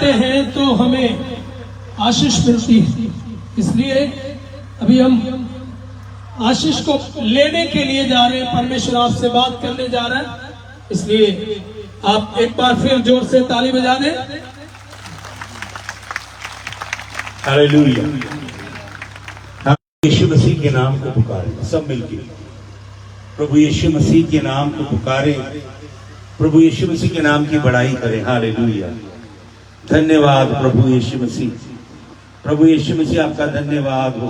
हैं तो हमें आशीष मिलती है। इसलिए अभी हम आशीष को लेने के लिए जा रहे हैं। परमेश्वर आपसे बात करने जा रहा है, इसलिए आप एक बार फिर जोर से ताली बजा दें। हालेलुया। हम यीशु मसीह के नाम को पुकारें, सब मिलके प्रभु यीशु मसीह के नाम को पुकारें, प्रभु यीशु मसीह के नाम की बड़ाई करें। हालेलुया। धन्यवाद प्रभु यीशु मसीह। प्रभु यीशु मसीह आपका धन्यवाद हो।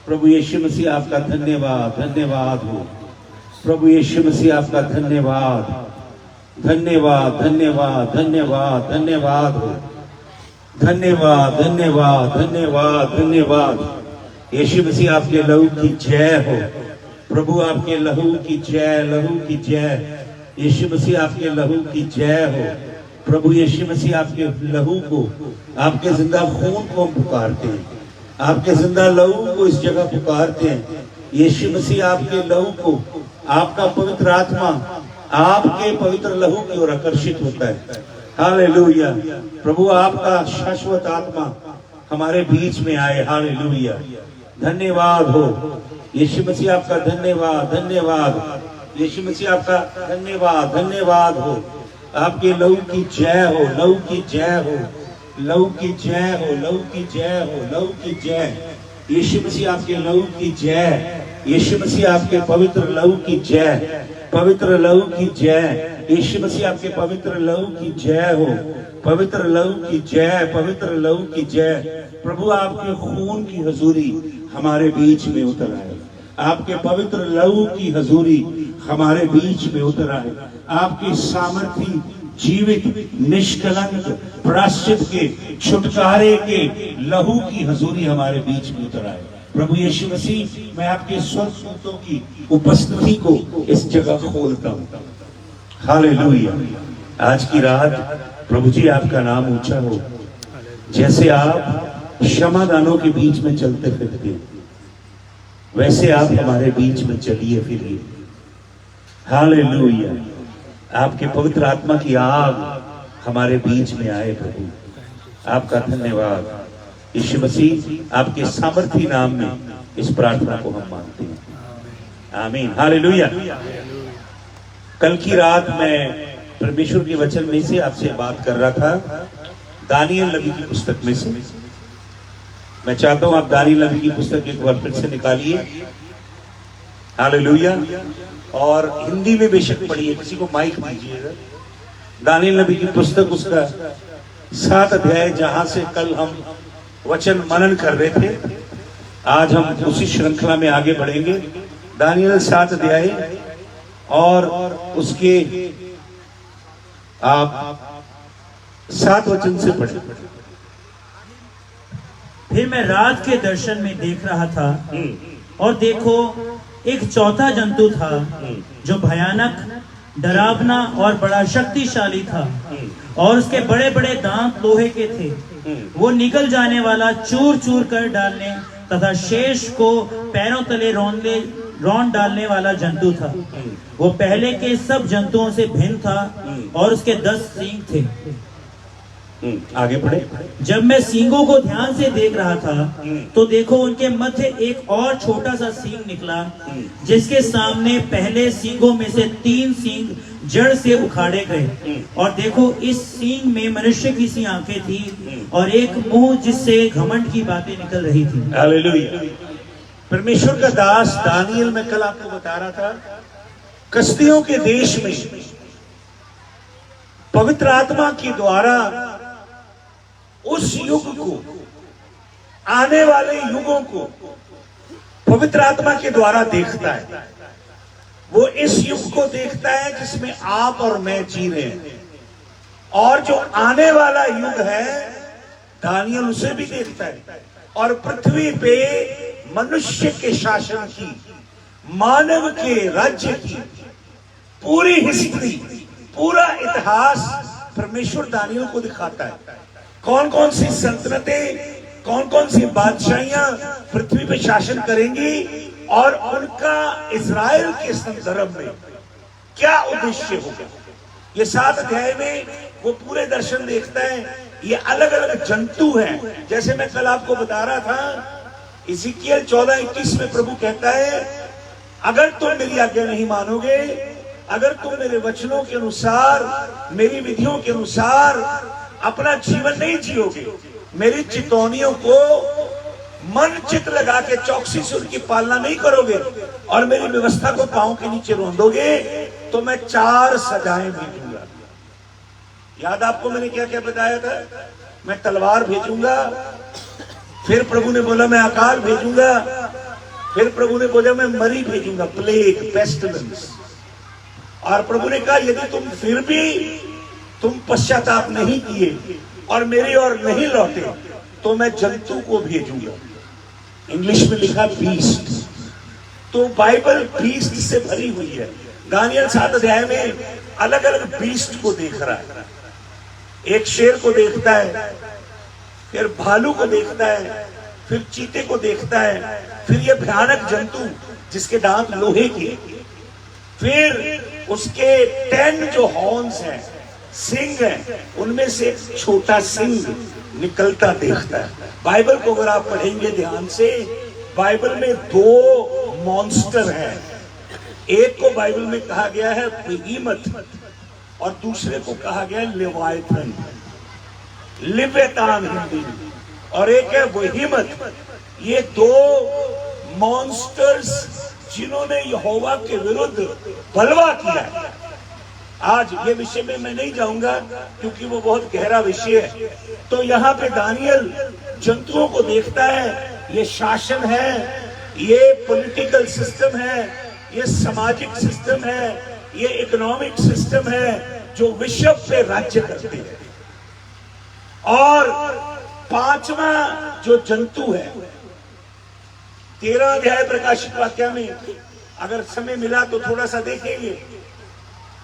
प्रभु यीशु मसीह आपका धन्यवाद, धन्यवाद हो। प्रभु यीशु मसीह आपका धन्यवाद, धन्यवाद, धन्यवाद, धन्यवाद, धन्यवाद हो। धन्यवाद, धन्यवाद, धन्यवाद, धन्यवाद। यीशु मसीह आपके लहू की जय हो। प्रभु आपके लहू की जय, लहू की जय। यीशु मसीह आपके लहू की जय हो। प्रभु यीशु मसीह आपके लहू को, आपके जिंदा खून को हम पुकारते हैं, आपके जिंदा लहू को इस जगह पुकारते हैं। यीशु मसीह आपके लहू को, आपका पवित्र आत्मा आपके पवित्र लहू की ओर आकर्षित होता है। हालेलुया। प्रभु आपका शाश्वत आत्मा हमारे बीच में आए। हालेलुया। धन्यवाद हो यीशु मसीह आपका, धन्यवाद, धन्यवाद। यीशु मसीह आपका धन्यवाद, धन्यवाद हो। आपके लहू की जय हो, लहू की जय हो, लहू की जय हो, लहू की जय हो, लहू की जय। यीशु मसीह आपके लहू की जय। यीशु मसीह आपके पवित्र लहू की जय, पवित्र लहू की जय। यीशु मसीह आपके पवित्र लहू की जय हो, पवित्र लहू की जय, पवित्र लहू की जय। प्रभु आपके खून की हजूरी हमारे बीच में उतर आए, आपके पवित्र लहू की हजूरी हमारे बीच में उतर आए। आपकी सामर्थी जीवित निष्कलंक प्रायश्चित के छुटकारे के लहू की हजूरी हमारे बीच में उतर आए। प्रभु यीशु मसीह, मैं आपके स्वर्गदूतों की उपस्थिति को इस जगह खोलता हूँ। हालेलुया। आज की रात प्रभु जी आपका नाम ऊंचा हो। जैसे आप क्षमादानों के बीच में चलते फिरते, वैसे आप हमारे बीच में चलिए फिरिए। हालेलुया। आपके पवित्र आत्मा की आग हमारे बीच में आए। प्रभु आपका धन्यवाद। यीशु मसीह आपके सामर्थी नाम में इस प्रार्थना को हम मांगते हैं। आमीन। हालेलुया। कल की रात मैं परमेश्वर के वचन में से आपसे बात कर रहा था, दानियल नबी की पुस्तक में से। मैं चाहता हूं आप दानियल नबी की पुस्तक एक बार फिर से निकालिए। हालेलुया। और हिंदी में बेशक पढ़िए, किसी को माइक दीजिएगा। दानियल नबी की पुस्तक उसका 7 अध्याय, जहां से कल हम वचन मनन कर रहे थे, आज हम उसी श्रृंखला में आगे बढ़ेंगे। दानियल 7 अध्याय और उसके आप 7 वचन से पढ़े। फिर मैं रात के दर्शन में देख रहा था और देखो एक चौथा जंतु था जो भयानक, डरावना और बड़ा शक्तिशाली था, और उसके बड़े बड़े दांत लोहे के थे। वो निकल जाने वाला, चूर चूर कर डालने तथा शेष को पैरों तले रौंद डालने वाला जंतु था। वो पहले के सब जंतुओं से भिन्न था और उसके 10 सींग थे। आगे पढ़े। जब मैं सींगों को ध्यान से देख रहा था तो देखो उनके मध्य एक और छोटा सा सींग निकला, जिसके सामने पहले सींगों में से 3 सींग जड़ से उखाड़े गए। और देखो इस सींग में मनुष्य की सी आंखें थी और एक मुंह जिससे घमंड की बातें निकल रही थी। हालेलुया। परमेश्वर का दास दानियल, मैं कल आपको बता रहा था, कसदियों के देश में पवित्र आत्मा के द्वारा उस युग को, आने वाले युगों को पवित्र आत्मा के द्वारा देखता है। वो इस युग को देखता है जिसमें आप और मैं जी रहे हैं, और जो आने वाला युग है दानियल उसे भी देखता है। और पृथ्वी पे मनुष्य के शासन की, मानव के राज्य की पूरी हिस्ट्री, पूरा इतिहास परमेश्वर दानियल को दिखाता है। कौन कौन सी सल्तनतें, कौन कौन सी बादशाहियां पृथ्वी पे शासन करेंगी और उनका इजराइल के संदर्भ में क्या उद्देश्य होगा। ये 7 अध्याय में वो पूरे दर्शन देखता है ये अलग अलग जंतु हैं। जैसे मैं कल आपको बता रहा था, इज़िकियल 14:21 में प्रभु कहता है, अगर तुम मेरी आज्ञा नहीं मानोगे, अगर तुम मेरे वचनों के अनुसार, मेरी विधियों के अनुसार अपना जीवन नहीं जियोगे, मेरी चितौनियों को मन चित लगा के चौकसी से उनकी पालना नहीं करोगे और मेरी व्यवस्था को पांव के नीचे रौंदोगे, तो मैं 4 सजाएं भेजूंगा। याद आपको मैंने क्या क्या बताया था? मैं तलवार भेजूंगा, फिर प्रभु ने बोला मैं अकाल भेजूंगा, फिर प्रभु ने बोला मैं मरी भेजूंगा, प्लेग, पेस्टिलेंस। और प्रभु ने कहा यदि तुम फिर भी तुम पश्चाताप नहीं किए और मेरी ओर नहीं लौटे, तो मैं जंतु को भेजूंगा। इंग्लिश में लिखा बीस्ट। तो बाइबल बीस्ट से भरी हुई है। दानियल 7 अध्याय में अलग अलग बीस्ट को देख रहा है। एक शेर को देखता है, फिर भालू को देखता है, फिर चीते को देखता है, फिर ये भयानक जंतु जिसके दांत लोहे के, फिर उसके 10 जो हॉर्न्स हैं, सिंग हैं, उनमें से एक छोटा सिंग निकलता देखता है। बाइबल को अगर आप पढ़ेंगे ध्यान से, बाइबल में 2 मॉन्स्टर हैं। एक को बाइबल में कहा गया है बेहीमत और दूसरे को कहा गया है लेवायथन, लिव्यतान हिंदी में, और एक है बेहीमत। ये 2 मॉन्स्टर्स जिन्होंने यहोवा के विरुद्ध बलवा किया है। आज ये विषय में मैं नहीं जाऊंगा क्योंकि वो बहुत गहरा विषय है। तो यहाँ पे दानियल जंतुओं को देखता है। ये शासन है, ये पॉलिटिकल सिस्टम है, ये सामाजिक सिस्टम है, ये इकोनॉमिक सिस्टम है जो विश्व पे राज्य करते हैं। और 5वां जो जंतु है, 13 अध्याय प्रकाशित वाक्य में, अगर समय मिला तो थोड़ा सा देखेंगे।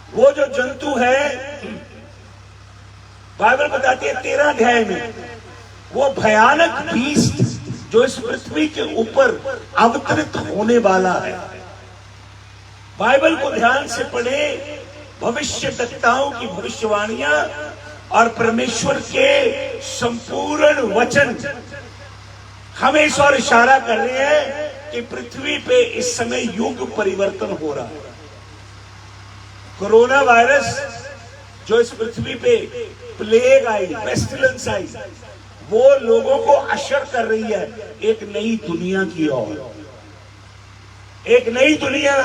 वो जो जंतु है, बाइबल बताती है 13 अध्याय में, वो भयानक बीस्ट जो इस पृथ्वी के ऊपर अवतरित होने वाला है। बाइबल को ध्यान से पढ़े, भविष्यद्वक्ताओं की भविष्यवाणियां और परमेश्वर के संपूर्ण वचन हमें इस ओर इशारा कर रहे हैं कि पृथ्वी पे इस समय युग परिवर्तन हो रहा है। कोरोना वायरस जो इस पृथ्वी पे प्लेग आई, पेस्टिलेंस आई, वो लोगों को अशर कर रही है एक नई दुनिया की ओर, एक नई दुनिया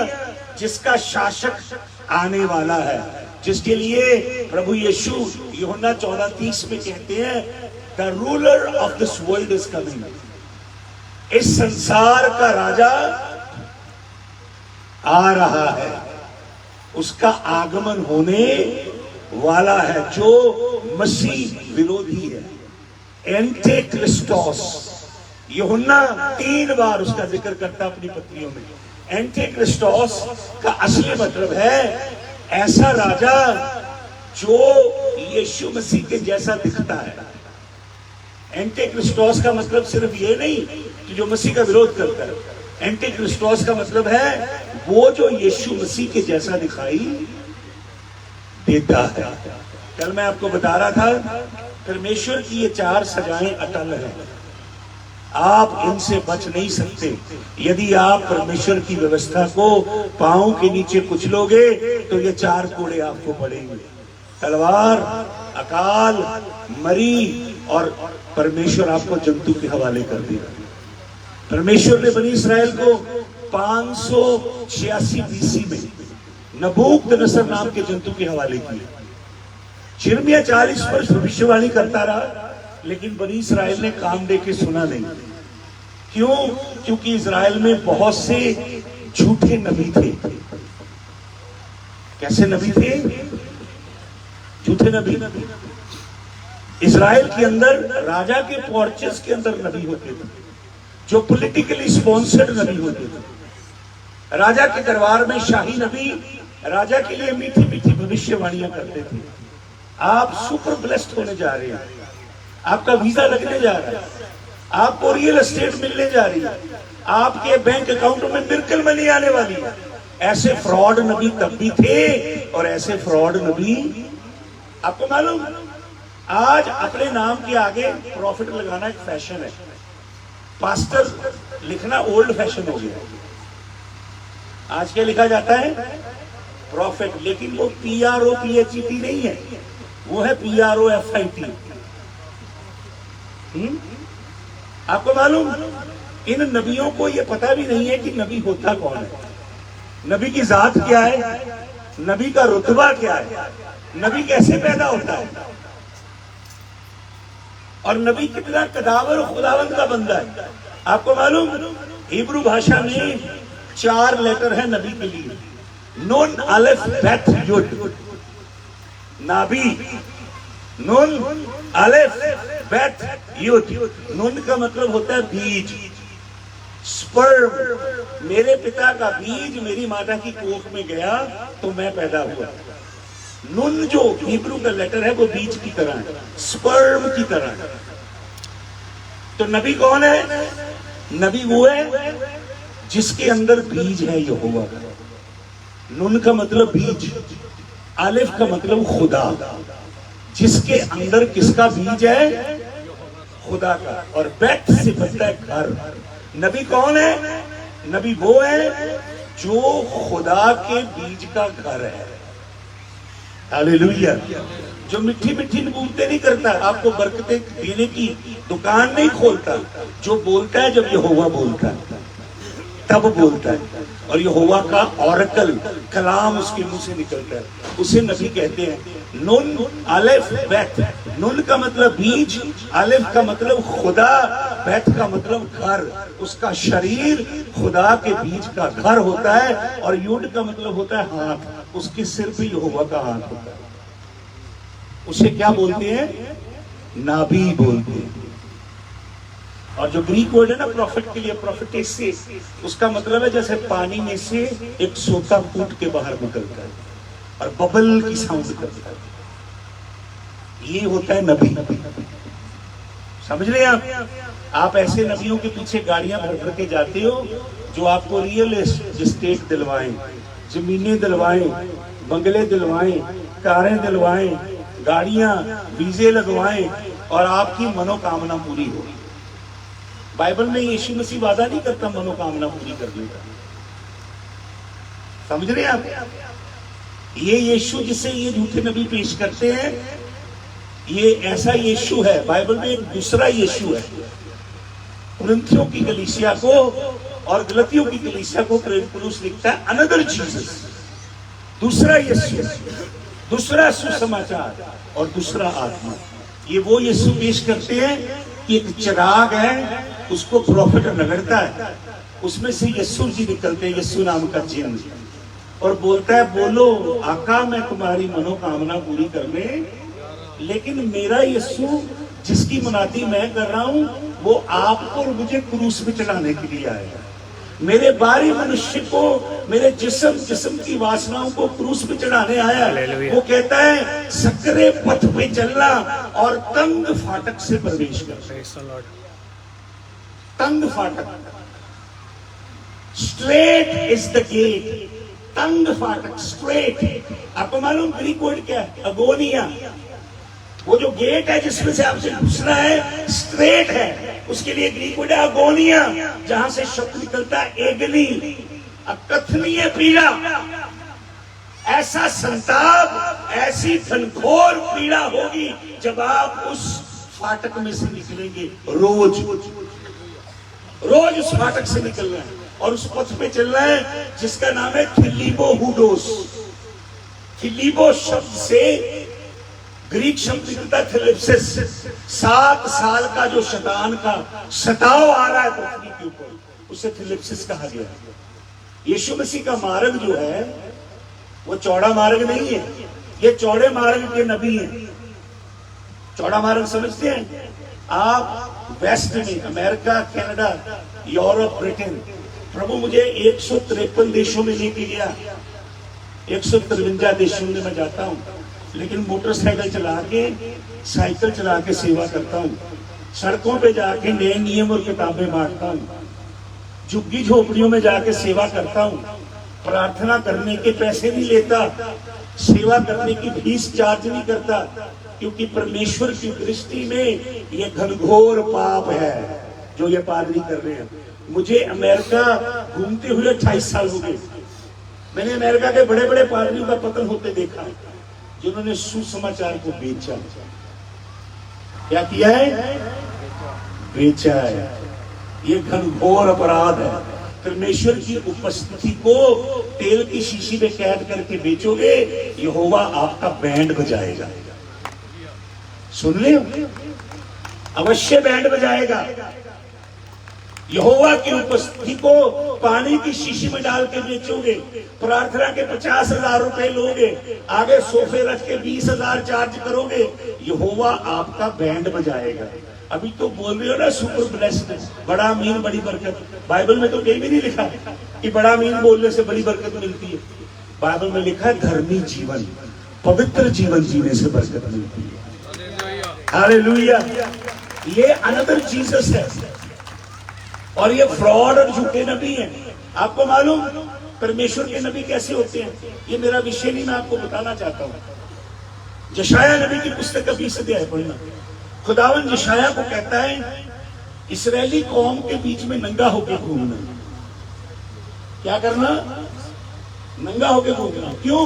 जिसका शासक आने वाला है, जिसके लिए प्रभु यीशु यूहन्ना 14:30 में कहते हैं, the ruler of this world is coming. इस संसार का राजा आ रहा है, उसका आगमन होने वाला है, जो मसीह विरोधी है, एंटी क्रिस्टोस। यूहन्ना 3 बार उसका जिक्र करता अपनी पत्रियों में। एंटी क्रिस्टोस का असली मतलब है ऐसा राजा जो यीशु मसीह के जैसा दिखता है। एंटी क्रिस्टोस का मतलब सिर्फ ये नहीं कि जो मसीह का विरोध करता है। एंटी क्रिस्टोस का मतलब है वो जो यीशु मसीह के जैसा दिखाई देता है। कल मैं आपको बता रहा था, परमेश्वर की ये 4 सजाएं अटल हैं, आप इनसे बच नहीं सकते। यदि आप परमेश्वर की व्यवस्था को पांव के नीचे कुचलोगे तो ये 4 कोड़े आपको पड़ेंगे, तलवार, अकाल, मरी, और परमेश्वर आपको जंतु के हवाले कर देगा। परमेश्वर ने बनी इस्राएल को 586 BC में नबूकदनेस्सर नाम के जंतु के हवाले किया। यिर्मयाह 40 वर्ष भविष्यवाणी करता रहा, लेकिन बनी इस्राएल ने काम दे के सुना नहीं। क्यों? क्योंकि इस्राएल में बहुत से झूठे नबी थे। कैसे नबी थे? झूठे नबी। इस्राएल के अंदर राजा के पोर्चेस के अंदर नबी होते थे, जो पॉलिटिकली स्पॉन्सर्ड नबी होते थे। राजा के दरबार में शाही नबी राजा के लिए मीठी मीठी भविष्यवाणियां करते थे। आप सुपर ब्लेस्ड होने जा रहे हैं, आपका वीजा लगने जा रहा है, आपको रियल एस्टेट मिलने जा रही है, आपके बैंक अकाउंट में मिरेकल मनी आने वाली है। ऐसे फ्रॉड नबी तब भी थे और ऐसे फ्रॉड नबी आपको मालूम, आज अपने नाम के आगे प्रॉफिट लगाना एक फैशन है। पास्टर लिखना ओल्ड फैशन हो गया। आज क्या लिखा जाता है? प्रॉफिट। लेकिन वो PRO PHET नहीं है, वो है PROFIT। आपको मालूम, इन नबियों को ये पता भी नहीं है कि नबी होता कौन है, नबी की जात क्या है, नबी का रुतबा क्या है, नबी कैसे पैदा होता है, और नबी कितना कदावर खुदावंद का बंदा है। आपको मालूम, हिब्रू भाषा में 4 लेटर है नबी के लिए। नून अलिफ बेथ युद। नाबी, नून अलिफ बेथ युद। नून का मतलब होता है बीज, स्पर्म। मेरे पिता का बीज मेरी माता की कोख में गया तो मैं पैदा हुआ। नून जो हिब्रू का लेटर है वो बीज की तरह है, स्पर्म की तरह है। तो नबी कौन है? नबी वो है जिसके अंदर बीज है यहोवा का। नून का मतलब बीज, अलिफ का मतलब खुदा। जिसके अंदर किसका बीज है? खुदा का। और बैत से बनता है घर। नबी कौन है? नबी वो है जो खुदा के बीज का घर है। हालेलुया। जो मिठी मिठी नबूवतें नहीं करता, आपको बरकतें देने की दुकान नहीं खोलता, जो बोलता है जब यहोवा बोलता है तब बोलता है, और यहोवा का ऑरेकल कलाम उसके मुंह से निकलता है, उसे नबी कहते हैं। नून अलिफ बैत। नून का मतलब बीज, अलिफ का मतलब खुदा, बैत का मतलब घर। उसका शरीर खुदा के बीज का घर होता है, और युड का मतलब होता है हाथ। उसके सिर पे यहोवा का हाथ होता है। उसे क्या बोलते हैं? नाबी बोलते हैं। और जो ग्रीक वर्ड है ना प्रॉफिट के लिए, प्रॉफिटेस से, उसका मतलब है जैसे पानी में से एक सोता फूट के बाहर निकलता है और बबल की साउंड करता है। ये होता है नबी। समझ रहे हैं आप ऐसे नबियों के पीछे गाड़ियां भर भर के जाते हो जो आपको रियल एस्टेट दिलवाएं, जमीनें दिलवाएं, बंगले दिलवाएं, कारें दिलवाएं, गाड़ियां, वीजे लगवाएं, और आपकी मनोकामना पूरी हो। बाइबल में यीशु मसीह वादा नहीं करता मनोकामना पूरी करने का। समझ रहे हैं आप? ये यीशु जिसे ये झूठे नबी पेश करते हैं, ये ऐसा यीशु है। बाइबल में एक दूसरा यीशु है। कुरिन्थियों की कलीसिया को और गलतियों की कलीसिया को प्रेरित पौलुस लिखता है अनदर जीसस, दूसरा यीशु, दूसरा सुसमाचार और दूसरा आत्मा। ये वो यीशु पेश करते हैं कि एक चिराग है, उसको प्रॉफिट रगड़ता है, उसमें से यीशु जी निकलते हैं, यीशु नाम का चिन्ह, और बोलता है बोलो आका मैं तुम्हारी मनोकामना पूरी करने। लेकिन मेरा यीशु जिसकी मुनादी मैं कर रहा हूं वो आपको और मुझे क्रूस में चढ़ाने के लिए आएगा। मेरे बाहरी मनुष्य को, मेरे जिस्म की वासनाओं को क्रूस पे चढ़ाने आया। वो कहता है सकरे पथ पे चलना और तंग फाटक से प्रवेश करना। तंग फाटक, स्ट्रेट इज द गेट। तंग फाटक, स्ट्रेट। आपको मालूम ग्रीक वर्ड क्या है? अगोनिया। वो जो गेट है जिसमें से आपसे घुसना है, स्ट्रेट है, उसके लिए ग्रीक वर्ड है अगोनिया, जहां से शब्द निकलता है एगनी, अकथनीय पीड़ा। ऐसा संताप, ऐसी घनघोर पीड़ा होगी जब आप उस फाटक में से निकलेंगे। रोज रोज उस फाटक से निकलना है और उस पथ पे चलना है जिसका नाम है फिलिबो हुडोस। फिलिबो शब्द से ग्रीक शब्द निकलता है फिलिप्सिस। 7 साल का जो शैतान का सताव आ रहा है पृथ्वी के ऊपर, उसे फिलिप्सिस कहा गया। यीशु मसीह का मार्ग जो है वो चौड़ा मार्ग नहीं है, ये चौड़े मार्ग के नबी हैं। चौड़ा मार्ग समझते हैं आप? वेस्ट में अमेरिका, कनाडा, यूरोप, ब्रिटेन, प्रभु मुझे 153 देशों में लेके गया। 153 देशों में मैं जाता हूँ, लेकिन मोटरसाइकिल चला के, साइकिल चला के सेवा करता हूँ। सड़कों पे जाके नए नियम और किताबें बांटता हूँ। झुग्गी झोपड़ियों में जाके सेवा करता हूँ। प्रार्थना करने के पैसे नहीं लेता, सेवा करने की फीस चार्ज नहीं करता। क्योंकि परमेश्वर की दृष्टि में ये घनघोर पाप है जो ये पादरी कर रहे हैं। मुझे अमेरिका घूमते हुए 28 साल हो गए। मैंने अमेरिका के बड़े बड़े पादरियों का पतन होते देखा, जिन्होंने सुसमाचार को बेचा। क्या किया है? बेचा है। ये घनघोर अपराध है। परमेश्वर की उपस्थिति को तेल की शीशी में कैद करके बेचोगे, यहोवा आपका बैंड बजाएगा। सुन ले, अवश्य बैंड बजाएगा। यहोवा की उपस्थिति को पानी की शीशी में डाल के बेचोगे, प्रार्थना के 50,000 रुपए लोगे, आगे सोफे रख के 20,000 चार्ज करोगे, यहोवा आपका बैंड बजाएगा। अभी तो बोल रहे हो ना सुपर ब्लेस्ड, बड़ा अमीन बड़ी बरकत। बाइबल में तो कहीं भी नहीं लिखा कि बड़ा अमीन बोलने से बड़ी बरकत मिलती है। बाइबल में लिखा है धर्मी जीवन, पवित्र जीवन जीने से बरकत मिलती है। हालेलुया। ये अनदर जीसस है और ये फ्रॉड और झूठे नबी हैं। आपको मालूम परमेश्वर के नबी कैसे होते हैं? ये मेरा विषय नहीं, मैं आपको बताना चाहता हूं। यशाया नबी की पुस्तक का 20 अध्याय पढ़ना। खुदावन यशाया को कहता है इस्राएली कौम के बीच में नंगा होकर घूमना। क्या करना? नंगा होकर घूमना। क्यों?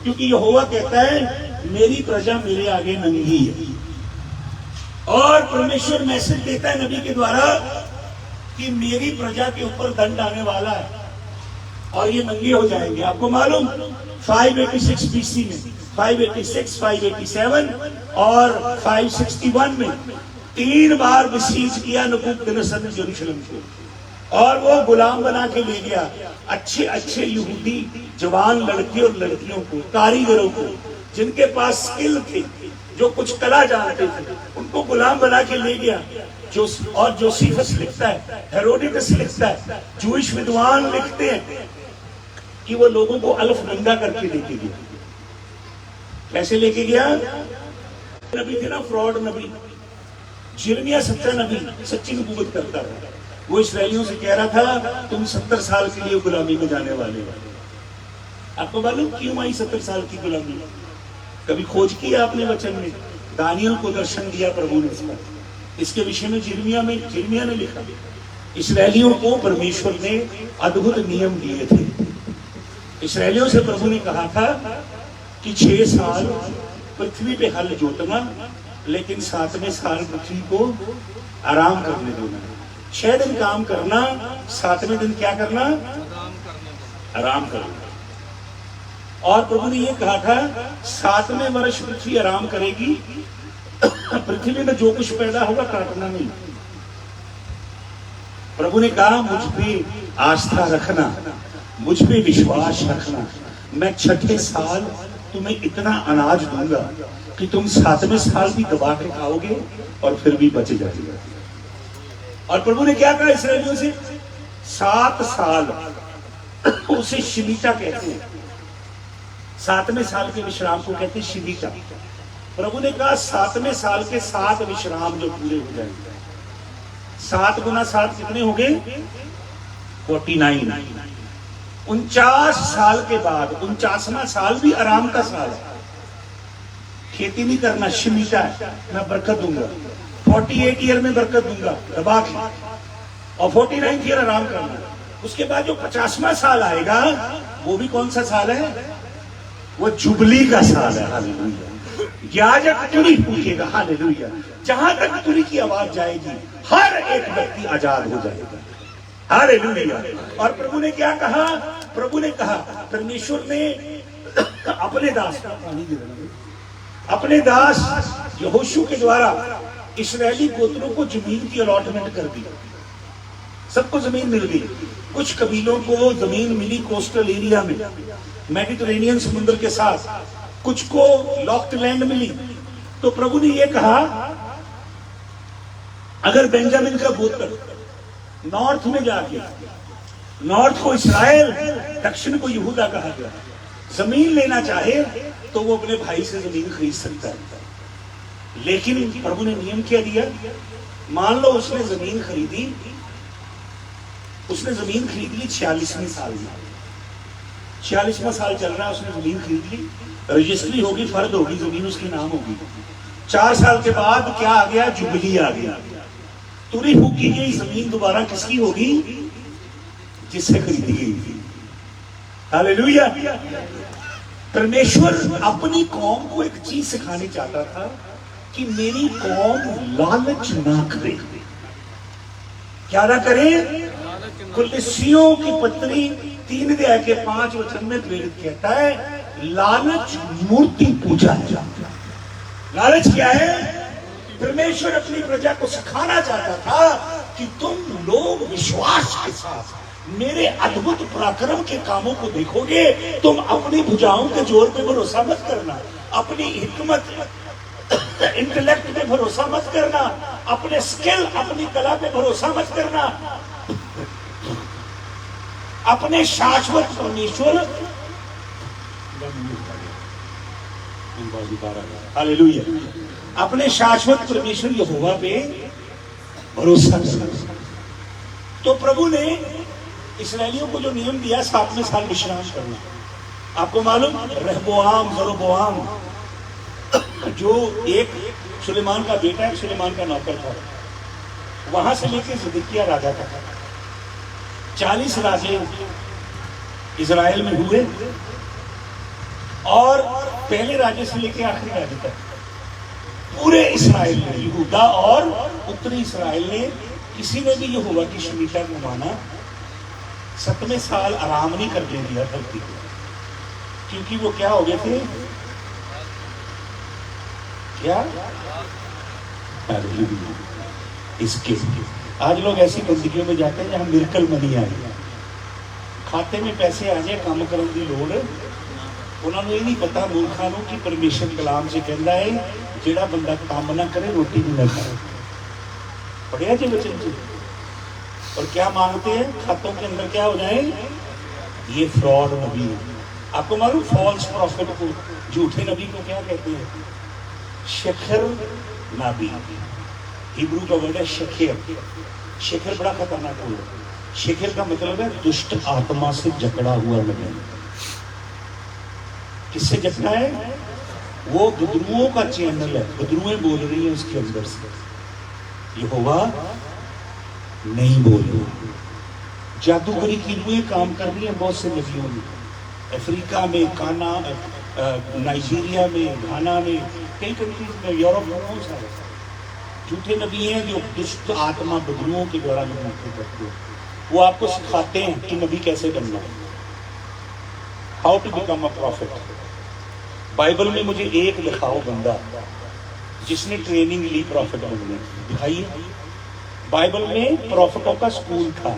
क्योंकि यहोवा कहता है मेरी प्रजा मेरे आगे नंगी है। और परमेश्वर मैसेज देता है नबी के द्वारा कि मेरी प्रजा के ऊपर दंड आने वाला है और ये नंगे हो जाएंगे। आपको मालूम 586 BC में, 586, 587 और 561 में 3 बार बसीज किया नबूकदनेस्सर ने यरूशलेम को, और वो गुलाम बना के ले गया अच्छे अच्छे यहूदी जवान लड़के और लड़कियों को, कारीगरों को, जिनके पास स्किल थे, जो कुछ कला जानते थे, उनको गुलाम बना के ले गया। और जोसेफस लिखता है, हेरोडोटस लिखता है, जूइश विद्वान लिखते हैं कि वो लोगों को अल्फनंगा करके लेके गया। कैसे लेके गया? नबी थे ना, फ्रॉड नबी। यिर्मयाह सच्चा नबी, सच्ची नबूवत करता था। वो इस्राएलियों से कह रहा था तुम 70 साल के लिए गुलामी में जाने वाले हो। आपको मालूम क्यों आई 70 साल की गुलामी? कभी खोज किया आपने वचन में? दानियल को दर्शन दिया प्रभु ने इसके विषय में। यिर्मयाह ने लिखा इस्राएलियों को परमेश्वर ने अद्भुत नियम दिए थे। इस्राएलियों से प्रभु ने कहा था कि 6 साल पृथ्वी पे हल जोतना, लेकिन 7वें साल पृथ्वी को आराम करने देना। 6 दिन काम करना, 7वें दिन क्या करना? आराम करना। और प्रभु ने यह कहा था 7वें वर्ष पृथ्वी आराम करेगी, पृथ्वी में जो कुछ पैदा होगा काटना नहीं। प्रभु ने कहा मुझ पे आस्था रखना, मुझ पे विश्वास रखना, मैं 6ठे साल तुम्हें इतना अनाज दूंगा कि तुम 7वें साल भी दबा के खाओगे और फिर भी बच जाएगा। और प्रभु ने क्या कहा इस्राएलियों से? 7 साल, उसे शिमीता कहते हैं। 7वें साल के विश्राम को कहते हैं शिमीता। प्रभु ने कहा 7वें साल के 7 विश्राम जो पूरे हो जाएंगे, 7 गुना 7 कितने हो गए? 49। 49 साल के बाद 49वां साल भी आराम का साल है। खेती नहीं करना, शिमीता है, मैं बरकत दूंगा। 48 ईयर में बरकत दूंगा दबा के, और 49 ईयर आराम करना। उसके बाद जो 50वां साल आएगा वो भी कौन सा साल है? वो जुबली का साल है। हालेलुया। याजक तुरी पूछेगा। हालेलुया। जहां तक तुरी की आवाज जाएगी हर एक व्यक्ति आजाद हो जाएगा। हालेलुया। और प्रभु ने क्या कहा? प्रभु ने कहा, परमेश्वर ने अपने दास अपने दास यहोशू के द्वारा इस्राएली गोत्रों को जमीन की अलॉटमेंट कर दी। सबको जमीन मिल गई। कुछ कबीलों को जमीन मिली कोस्टल एरिया में, मेडिटरेनियन समुद्र के साथ, कुछ को लॉक्ड लैंड मिली। तो प्रभु ने यह कहा अगर बेंजामिन का गोत्र नॉर्थ में जाके, नॉर्थ को इसराइल, दक्षिण को यहूदा कहा गया, जमीन लेना चाहे तो वो अपने भाई से जमीन खरीद सकता है। लेकिन प्रभु ने नियम क्या दिया? मान लो उसने जमीन खरीदी, उसने जमीन खरीद ली 46वें साल में, 46वां साल चल रहा है, उसने जमीन खरीद ली, रजिस्ट्री होगी, फर्द होगी, जमीन उसके नाम होगी। 4 साल के बाद क्या आ गया? जुबली आ गया। तुरी फूकी गई, जमीन दोबारा किसकी होगी? जिससे खरीदी गई थी। हालेलुया। परमेश्वर अपनी कौम को एक चीज सिखानी चाहता था कि मेरी कौम लालच ना करे। क्या ना करे? कुलसियों की पत्री 3 अध्याय के 5 वचन में प्रेरित कहता है, लालच मूर्ति पूजा है। लालच क्या है? परमेश्वर अपनी प्रजा को सिखाना चाहता था कि तुम लोग विश्वास के साथ मेरे अद्भुत पराक्रम के कामों को देखोगे। तुम अपनी भुजाओं के जोर पे भरोसा मत करना, अपनी हिकमत इंटेलेक्ट पे भरोसा मत करना, अपने स्किल अपनी कला पे भरोसा मत करना। अपने शाश्वत परमेश्वर हालेलुया, अपने शाश्वत परमेश्वर यहोवा पे भरोसा करना। तो प्रभु ने इस्राएलियों को जो नियम दिया, 7वें साल विश्राम करना। आपको मालूम, रहबोआम जरोबोआम जो एक सुलेमान का बेटा है, सुलेमान का नौकर था, वहां से लेकर सिदकिय्याह राजा तक 40 राजे इजराइल में हुए, और पहले राजे से लेकर आखिरी राजे तक पूरे इस्राएल में, यहूदा और उत्तरी इस्राएल ने किसी ने भी यहोवा की शमीता को माना। 7वें साल आराम नहीं करने दिया धरती को, क्योंकि वो क्या हो गए थे? क्या? इसके आज लोग ऐसी बंदियों में जाते हैं जहां मिरेकल मनी आए, खाते में पैसे आ जाए, काम करने की लोड़ उन्होंने ये नहीं पता मूर्खों की परमेश्वर कलाम से कहता है, जेड़ा बंदा काम ना करे रोटी भी ना खाए। पढ़िया जी बचन जी। और क्या मांगते हैं? खातों के अंदर क्या हो जाए? ये फ्रॉड नबी। आपको मालूम फॉल्स प्रॉफिट को, झूठे नबी को क्या कहते हैं? शेखर नबी। हिब्रू का वर्ड है शेखर। शेखर बड़ा खतरनाक वर्ड है। शेखर का मतलब है दुष्ट आत्मा से जकड़ा हुआ नबी। किससे जकड़ा है? वो गुदरुओं का चैनल है, गुदरुएं बोल रही है उसके अंदर से, यहोवा नहीं बोल रही। जादूगरी की रुएं काम कर रही है बहुत से नबियों में, अफ्रीका में, काना, नाइजीरिया में, घाना में, कई कंट्रीज में, यूरोप में बहुत सारे झूठे नबी हैं जो दुष्ट आत्मा गुदरुओं के द्वारा नबूवत करते हैं। वो आपको सिखाते हैं कि नबी कैसे बनना है, how to become a prophet. Bible में मुझे एक दिखाओ बंदा जिसने ट्रेनिंग ली प्रॉफिट बनने की, दिखाइए। बाइबल में प्रॉफिटों का स्कूल था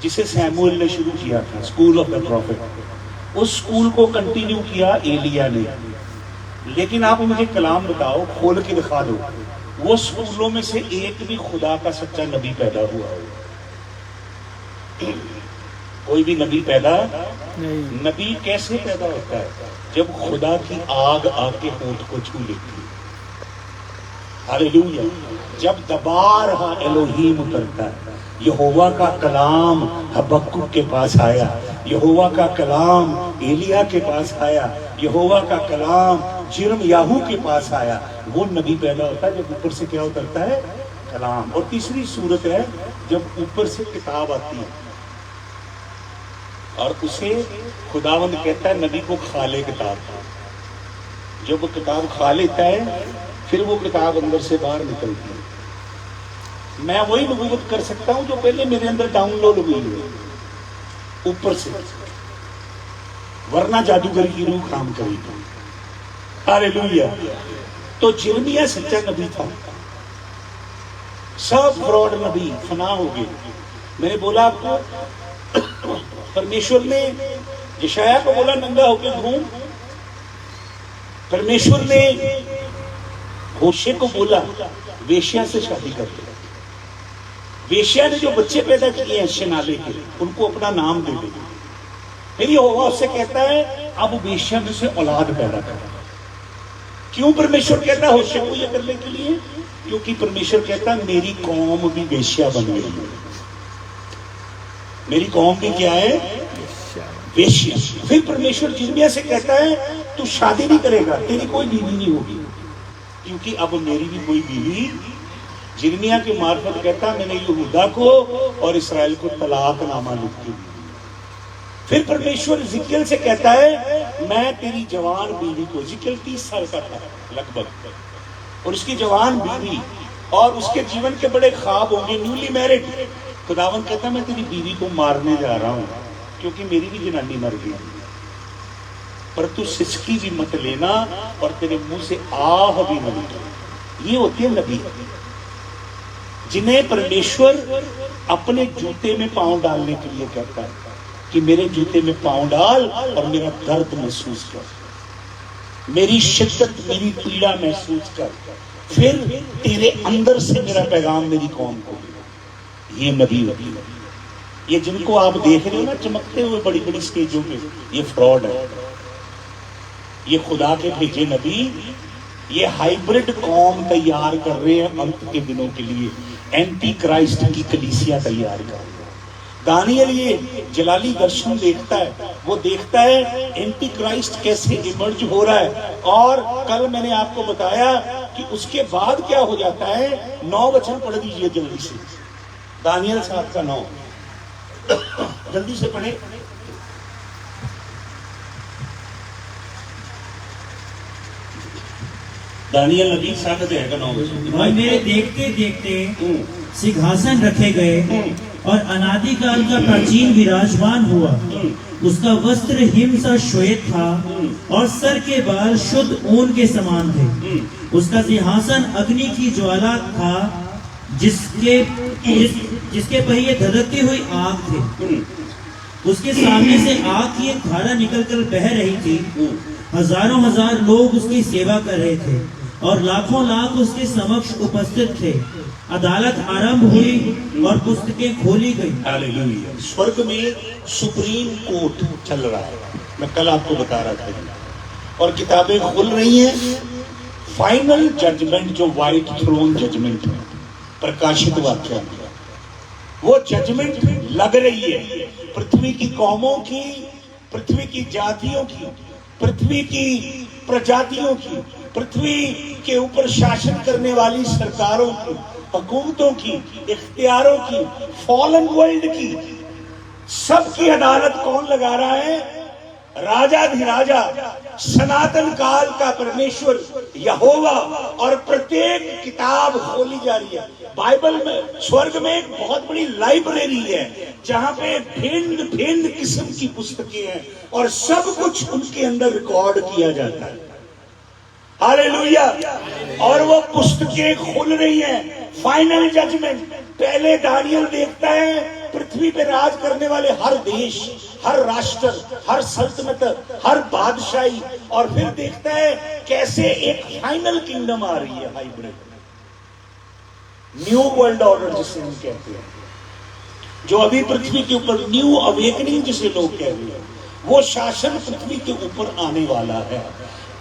जिसे सैमुअल ने शुरू किया था, स्कूल ऑफ द प्रॉफिट। उस स्कूल को कंटिन्यू किया एलिया ने। लेकिन आप मुझे कलाम बताओ, खोल के दिखा दो, वो स्कूलों में से एक भी खुदा का सच्चा नबी पैदा हुआ हो? कोई भी नबी पैदा नहीं। नबी कैसे पैदा होता है? जब खुदा की आग आके होंठ को छू लेती है। हालेलुया। जब दबार एलोहीम उतरता है। यहोवा का कलाम हबक्कुक के पास आया, यहोवा का कलाम एलिया के पास आया, यहोवा का कलाम यिर्मयाहू के पास आया। वो नबी पैदा होता है जब ऊपर से क्या उतरता है? कलाम। और तीसरी सूरत है जब ऊपर से किताब आती है और उसे खुदावंद कहता है नबी को खा ले किताब। जब वो किताब खा लेता है फिर वो किताब अंदर से बाहर निकलती है। मैं वही नबूवत कर सकता हूं जो पहले मेरे अंदर डाउनलोड हुई है ऊपर से, वरना जादूगर की रूह काम करेगी। हालेलुया। तो यिर्मयाह सच्चा नबी था, सब फ्रॉड नबी फना हो गए। मैंने बोला आपको, परमेश्वर ने यशायाह को बोला नंगा होकर घूम। परमेश्वर ने होशे को बोला वेश्या से शादी कर दे। वेश्या ने जो बच्चे पैदा किए हैं शनाले के, उनको अपना नाम दे दे। फिर यहोवा उससे कहता है अब वेश्या में से औलाद पैदा कर। क्यों परमेश्वर कहता है होशे को यह करने के लिए? क्योंकि परमेश्वर कहता है मेरी कौम भी वेश्या बन गई है। मेरी कौम भी क्या है? वेश्या। फिर परमेश्वर यिर्मयाह से कहता है तू शादी नहीं करेगा, तेरी कोई बीवी नहीं होगी, क्योंकि अब मेरी भी कोई बीवी, जिर्मिया के मार्फत कहता मैंने यहूदा को और इसराइल को तलाकनामा लिख के दिया। फिर परमेश्वर इज़िकियल से कहता है मैं तेरी जवान बीवी को, इज़िकियल 30 साल का था लगभग, और उसकी जवान बीवी और उसके जीवन के बड़े ख्वाब होंगे, न्यूली मैरिड। खुदावन कहता मैं तेरी बीवी को मारने जा रहा हूं क्योंकि मेरी भी जनानी मर गई, पर तू सिसकी भी मत लेना और तेरे मुंह से आह भी न निकले। ये होती है नबी, जिन्हें परमेश्वर अपने जूते में पांव डालने के लिए कहता है कि मेरे जूते में पांव डाल और मेरा दर्द महसूस कर, मेरी शिद्दत, मेरी पीड़ा महसूस कर, फिर तेरे अंदर से मेरा पैगाम मेरी कौम को। ये नबी होती है। ये जिनको आप देख रहे हो ना चमकते हुए बड़ी बड़ी स्टेजों पे, ये फ्रॉड है। ये खुदा के भेजे नबी, ये हाइब्रिड कौम तैयार कर रहे हैं अंत के दिनों के लिए, एंटी क्राइस्ट की कलीसिया तैयार कर रहे हैं। दानियल ये जलाली दर्शन देखता है, वो देखता है एंटी क्राइस्ट कैसे इमर्ज हो रहा है, और कल मैंने आपको बताया कि उसके बाद क्या हो जाता है। 9 वचन पढ़ दीजिए जल्दी से, दानियल 7 का 9 जल्दी से पढ़े। दानियल नबी 7 अध्याय का 9 वचन। और मेरे देखते देखते सिंहासन रखे गए और अनादिकाल का प्राचीन विराजमान हुआ। उसका वस्त्र हिम सा श्वेत था और सर के बाल शुद्ध ऊन के समान थे। उसका सिंहासन अग्नि की ज्वाला था, जिसके पहिए धधकती हुई आग थे। उसके सामने से आग की एक धारा निकलकर बह रही थी। हजारों हजार लोग उसकी सेवा कर रहे थे और लाखों लाख उसके समक्ष उपस्थित थे। अदालत आरंभ हुई और पुस्तकें खोली गई। हालेलुया। स्वर्ग में सुप्रीम कोर्ट चल रहा है, मैं कल आपको बता रहा था, और किताबें खुल रही हैं। फाइनल जजमेंट जो व्हाइट थ्रोन जजमेंट है, प्रकाशित वाक्य, वो जजमेंट लग रही है पृथ्वी की कौमों की, पृथ्वी की जातियों की, पृथ्वी की प्रजातियों की, पृथ्वी के ऊपर शासन करने वाली सरकारों की, हुकूमतों की, इख्तियारों की, फॉलन वर्ल्ड की, सबकी अदालत कौन लगा रहा है? राजाधिराजा, सनातन काल का परमेश्वर यहोवा। और प्रत्येक किताब खोली जा रही है। बाइबल में, स्वर्ग में एक बहुत बड़ी लाइब्रेरी है जहां पे भिन्न भिन्न किस्म की पुस्तकें हैं और सब कुछ उनके अंदर रिकॉर्ड किया जाता है। हालेलुया। और वो पुस्तकें खुल रही हैं। Final judgement. पहले दानियल देखता है पृथ्वी पे राज करने वाले हर देश, हर राष्ट्र, हर सल्तनत, हर बादशाही, और फिर देखता है कैसे एक फाइनल किंगडम आ रही है, हाइब्रिड, न्यू वर्ल्ड ऑर्डर जिसे हम कहते हैं, जो अभी पृथ्वी के ऊपर न्यू अवेकनिंग जिसे लोग कहते हैं, वो शासन पृथ्वी के ऊपर आने वाला है।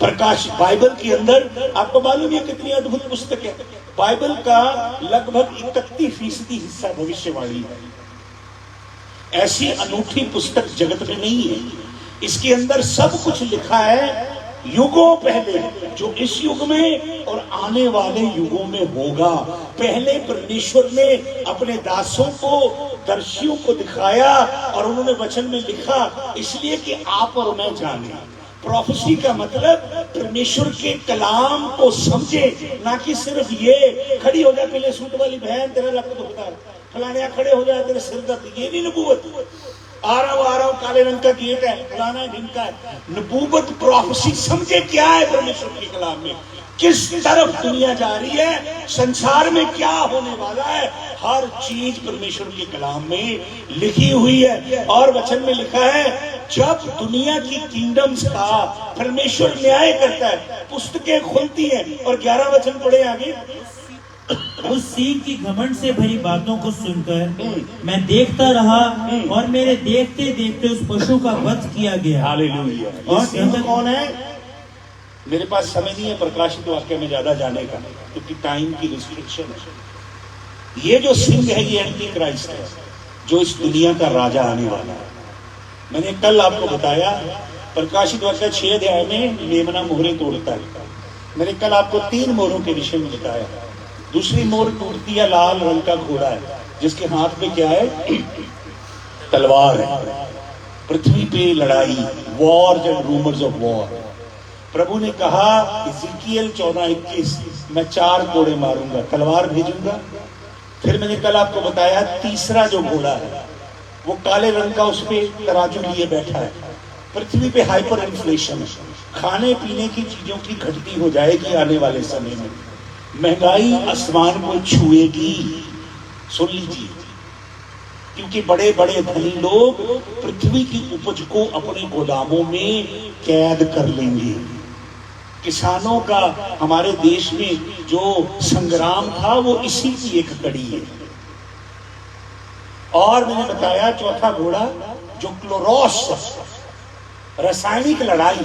प्रकाश बाइबल के अंदर, आपको मालूम है कितनी अद्भुत पुस्तक है। बाइबल का लगभग 31% हिस्सा भविष्यवाणी है। ऐसी अनूठी पुस्तक जगत में नहीं है। इसके अंदर सब कुछ लिखा है युगों पहले, जो इस युग में और आने वाले युगों में होगा। पहले परमेश्वर ने अपने दासों को, दर्शियों को दिखाया और उन्होंने वचन में लिखा, इसलिए कि आप और मैं जाने। प्रोफेसी का मतलब परमेश्वर के कलाम को समझे, ना कि सिर्फ ये खड़ी हो जाए पहले सूट वाली बहन तेरा लक दुखता है, फलाने खड़े हो जाए तेरे सिर दर्द, ये नहीं नबूवत। आ रहा हूं काले रंग का गेट है, फलाना है, ढिमका है। नबूवत, प्रोफेसी समझे क्या है परमेश्वर के कलाम में, किस तरफ दुनिया जा रही है, संसार में क्या होने वाला है, हर चीज परमेश्वर के कलाम में लिखी हुई है। और वचन में लिखा है जब दुनिया की किंगडम्स का परमेश्वर न्याय करता है, पुस्तकें खुलती हैं। और 11 वचन पढ़े आगे। उस सींग की घमंड से भरी बातों को सुनकर मैं देखता रहा और मेरे देखते देखते उस पशु का वध किया गया। हालेलुया। और सिंह कौन है? मेरे पास समय नहीं है प्रकाशित वाक्य में ज्यादा जाने का, क्योंकि टाइम की रिस्ट्रिक्शन है। ये जो सिंह है ये एंटी क्राइस्ट है, जो इस दुनिया का राजा आने वाला है। मैंने कल आपको बताया प्रकाशित वाक्य 6 अध्याय में मेमना मोहरे तोड़ता है। मैंने कल आपको 3 मोहरों के विषय में बताया। दूसरी मोहर टूटती है, लाल रंग का घोड़ा है जिसके हाथ में क्या है? तलवार है। पृथ्वी पे लड़ाई, wars and rumours of war. प्रभु ने कहा इज़िकियल 14:21, मैं 4 कोड़े मारूंगा, तलवार भेजूंगा। फिर मैंने कल आपको बताया तीसरा जो घोड़ा है वो काले रंग का, उस पे तराजू लिए बैठा है। पृथ्वी पे हाइपर इन्फ्लेशन है, खाने पीने की चीजों की घटती हो जाएगी आने वाले समय में, महंगाई आसमान को छुएगी। सुन लीजिए, क्योंकि बड़े बड़े धनी लोग पृथ्वी की उपज को अपने गोदामों में कैद कर लेंगे। किसानों का हमारे देश में जो संग्राम था वो इसी की एक कड़ी है। और मैंने बताया चौथा घोड़ा जो क्लोरोस, रासायनिक लड़ाई,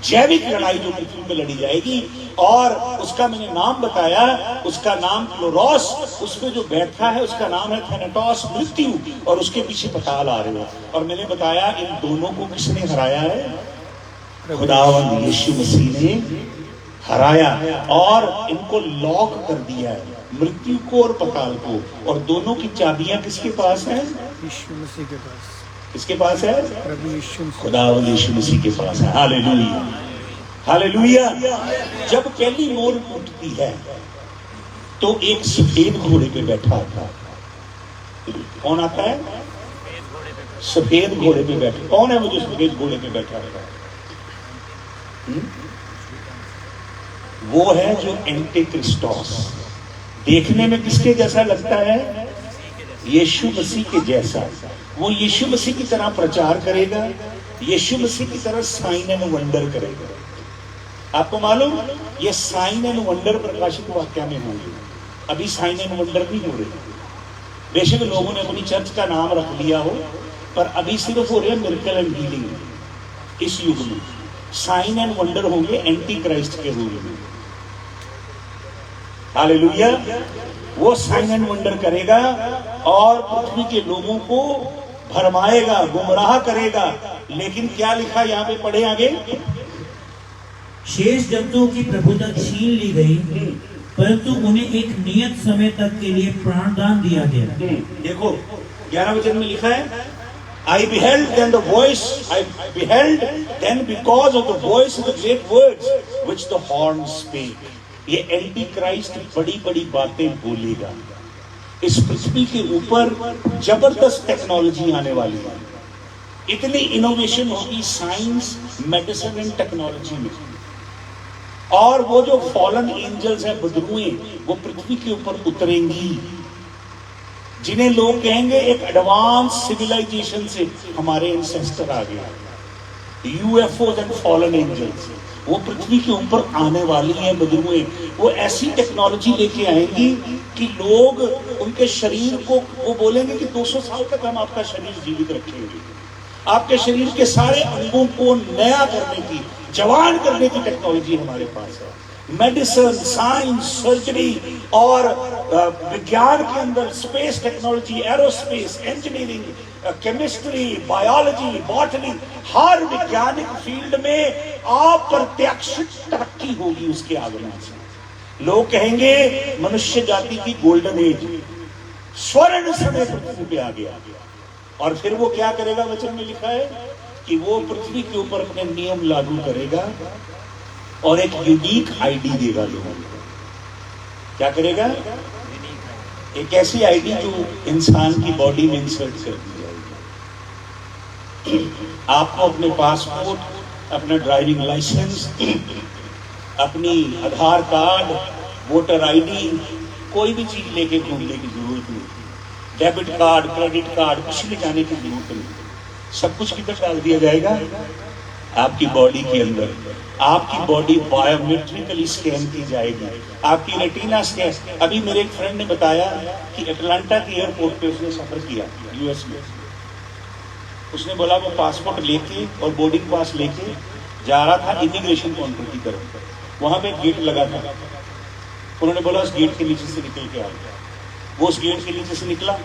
जैविक लड़ाई जो पृथ्वी पे लड़ी जाएगी, और उसका मैंने नाम बताया, उसका नाम क्लोरोस, उसमें जो बैठा है उसका नाम है थैनाटोस, मृत्यु, और उसके पीछे पताल आ रहे हो। और मैंने बताया इन दोनों को किसने हराया है? खुदावंद यीशु मसीह ने हराया और इनको लॉक कर दिया है, मृत्यु को और पताल को। और दोनों की चाबियां किसके पास है? यीशु मसीह के पास। किसके पास है? प्रभु यीशु मसीह। खुदावंद यीशु मसीह के पास है। Hallelujah, hallelujah. जब पहली मोर टूटती है तो एक सफेद घोड़े पे बैठा आता है। कौन आता है? सफेद घोड़े पे बैठा। कौन है वो जो सफेद घोड़े पे बैठा है? वो है जो एंटी क्रिस्टोस। देखने में किसके जैसा लगता है? यीशु मसीह के जैसा। वो यीशु मसीह की तरह प्रचार करेगा, यीशु मसीह की तरह साइन एंड वंडर करेगा। आपको मालूम, ये साइन एंड वंडर प्रकाशित वाक्य में होंगे। अभी साइन एंड वंडर नहीं हो रहे। बेशक लोगों ने अपनी चर्च का नाम रख लिया हो, पर अभी सिर्फ हो रहे मिरेकल एंड हीलिंग। इस युग में साइन एंड वंडर होंगे एंटी क्राइस्ट के रूल में। हालेलुया। वो साइन एंड वंडर करेगा और पृथ्वी के लोगों को भरमाएगा, गुमराह करेगा। लेकिन क्या लिखा यहाँ पे, पढ़े आगे? शेष जंतुओं की प्रभुता छीन ली गई, परंतु उन्हें एक नियत समय तक के लिए प्राणदान दिया गया। देखो 11 वचन में लिखा है, I beheld then the voice, I beheld then because of the voice of the great words which the horn spake. ये एंटी क्राइस्ट बड़ी बड़ी बातें बोलेगा। इस पृथ्वी के ऊपर जबरदस्त टेक्नोलॉजी आने वाली है। इतनी इनोवेशन होगी साइंस, मेडिसिन एंड टेक्नोलॉजी में। और वो जो फॉलन एंजल्स हैं, बदरुएं, वो पृथ्वी के ऊपर उतरेंगी, जिन्हें लोग कहेंगे एक एडवांस सिविलाइजेशन से हमारे एंसेस्टर आ गया। यूएफओ एंड फॉलन एंजल्स वो पृथ्वी के ऊपर आने वाली हैं, बदरुएं। वो ऐसी टेक्नोलॉजी लेके आएंगी कि लोग उनके शरीर को, वो बोलेंगे कि 200 साल तक हम आपका शरीर जीवित रखेंगे। आपके शरीर के सारे अंगों को नया करने की, जवान करने की टेक्नोलॉजी हमारे पास है। मेडिसिन, साइंस, सर्जरी और विज्ञान के अंदर space technology, aerospace, engineering, chemistry, biology, botany, हर वैज्ञानिक फील्ड में अप्रत्याशित तरक्की होगी उसके आगमन से। लोग कहेंगे मनुष्य जाति की गोल्डन एज, स्वर्ण समय पृथ्वी पे आ गया। और फिर वो क्या करेगा? वचन में लिखा है कि वो पृथ्वी के ऊपर अपने नियम लागू करेगा और एक यूनिक आईडी देगा लोगों को। क्या करेगा? एक ऐसी आईडी जो इंसान की बॉडी में इंसर्ट कर दी जाएगी। आपको अपने पासपोर्ट, अपना ड्राइविंग लाइसेंस, अपनी आधार कार्ड, वोटर आईडी, कोई भी चीज लेके घूमने की जरूरत नहीं। डेबिट कार्ड, क्रेडिट कार्ड, कुछ ले जाने की जरूरत नहीं। सब कुछ किधर डाल दिया जाएगा? आपकी बॉडी के अंदर। आपकी बॉडी बायोमेट्रिकली स्कैन की जाएगी, आपकी रेटिना स्कैन। अभी मेरे एक फ्रेंड ने बताया कि अटलांटा के एयरपोर्ट पे उसने सफर किया यूएस में। उसने बोला वो पासपोर्ट लेके और बोर्डिंग पास लेके जा रहा था इमिग्रेशन काउंटर की तरफ। वहां पे एक गेट लगा था। उन्होंने बोला उस गेट के नीचे से निकल के आ गया। वो उस गेट के नीचे से निकला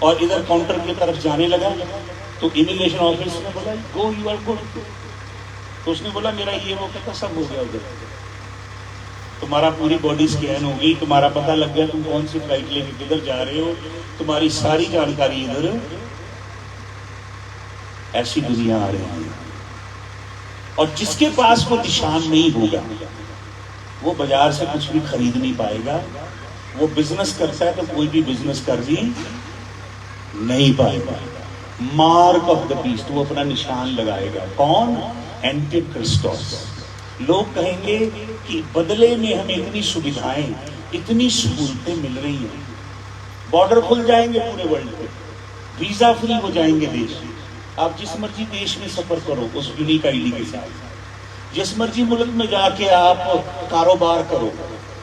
और इधर काउंटर की तरफ जाने लगा तो इमिग्रेशन ऑफिसर ने बोला गो, यू आर गुड, तो उसने बोला मेरा ये वो कहता सब हो गया उधर, तुम्हारा पूरी बॉडी स्कैन हो गई, तुम्हारा पता लग गया तुम कौन सी फ्लाइट लेके किधर जा रहे हो, तुम्हारी सारी जानकारी इधर। ऐसी दुनिया आ रही है। और जिसके पास वो निशान नहीं होगा वो बाजार से कुछ भी खरीद नहीं पाएगा। वो बिजनेस करता है तो कोई भी बिजनेस कर भी नहीं पाएगा। मार्क ऑफ द बीस्ट, वो अपना निशान लगाएगा। कौन? Anti Christos. लोग कहेंगे कि बदले में हमें इतनी सुविधाएं, इतनी सहूलतें मिल रही हैं, बॉर्डर खुल जाएंगे पूरे वर्ल्ड पे, वीजा फ्री हो जाएंगे देश, आप जिस मर्जी देश में सफर करो उस यूनिक आईडी के साथ, जिस मर्जी मुल्क में जाके आप कारोबार करो,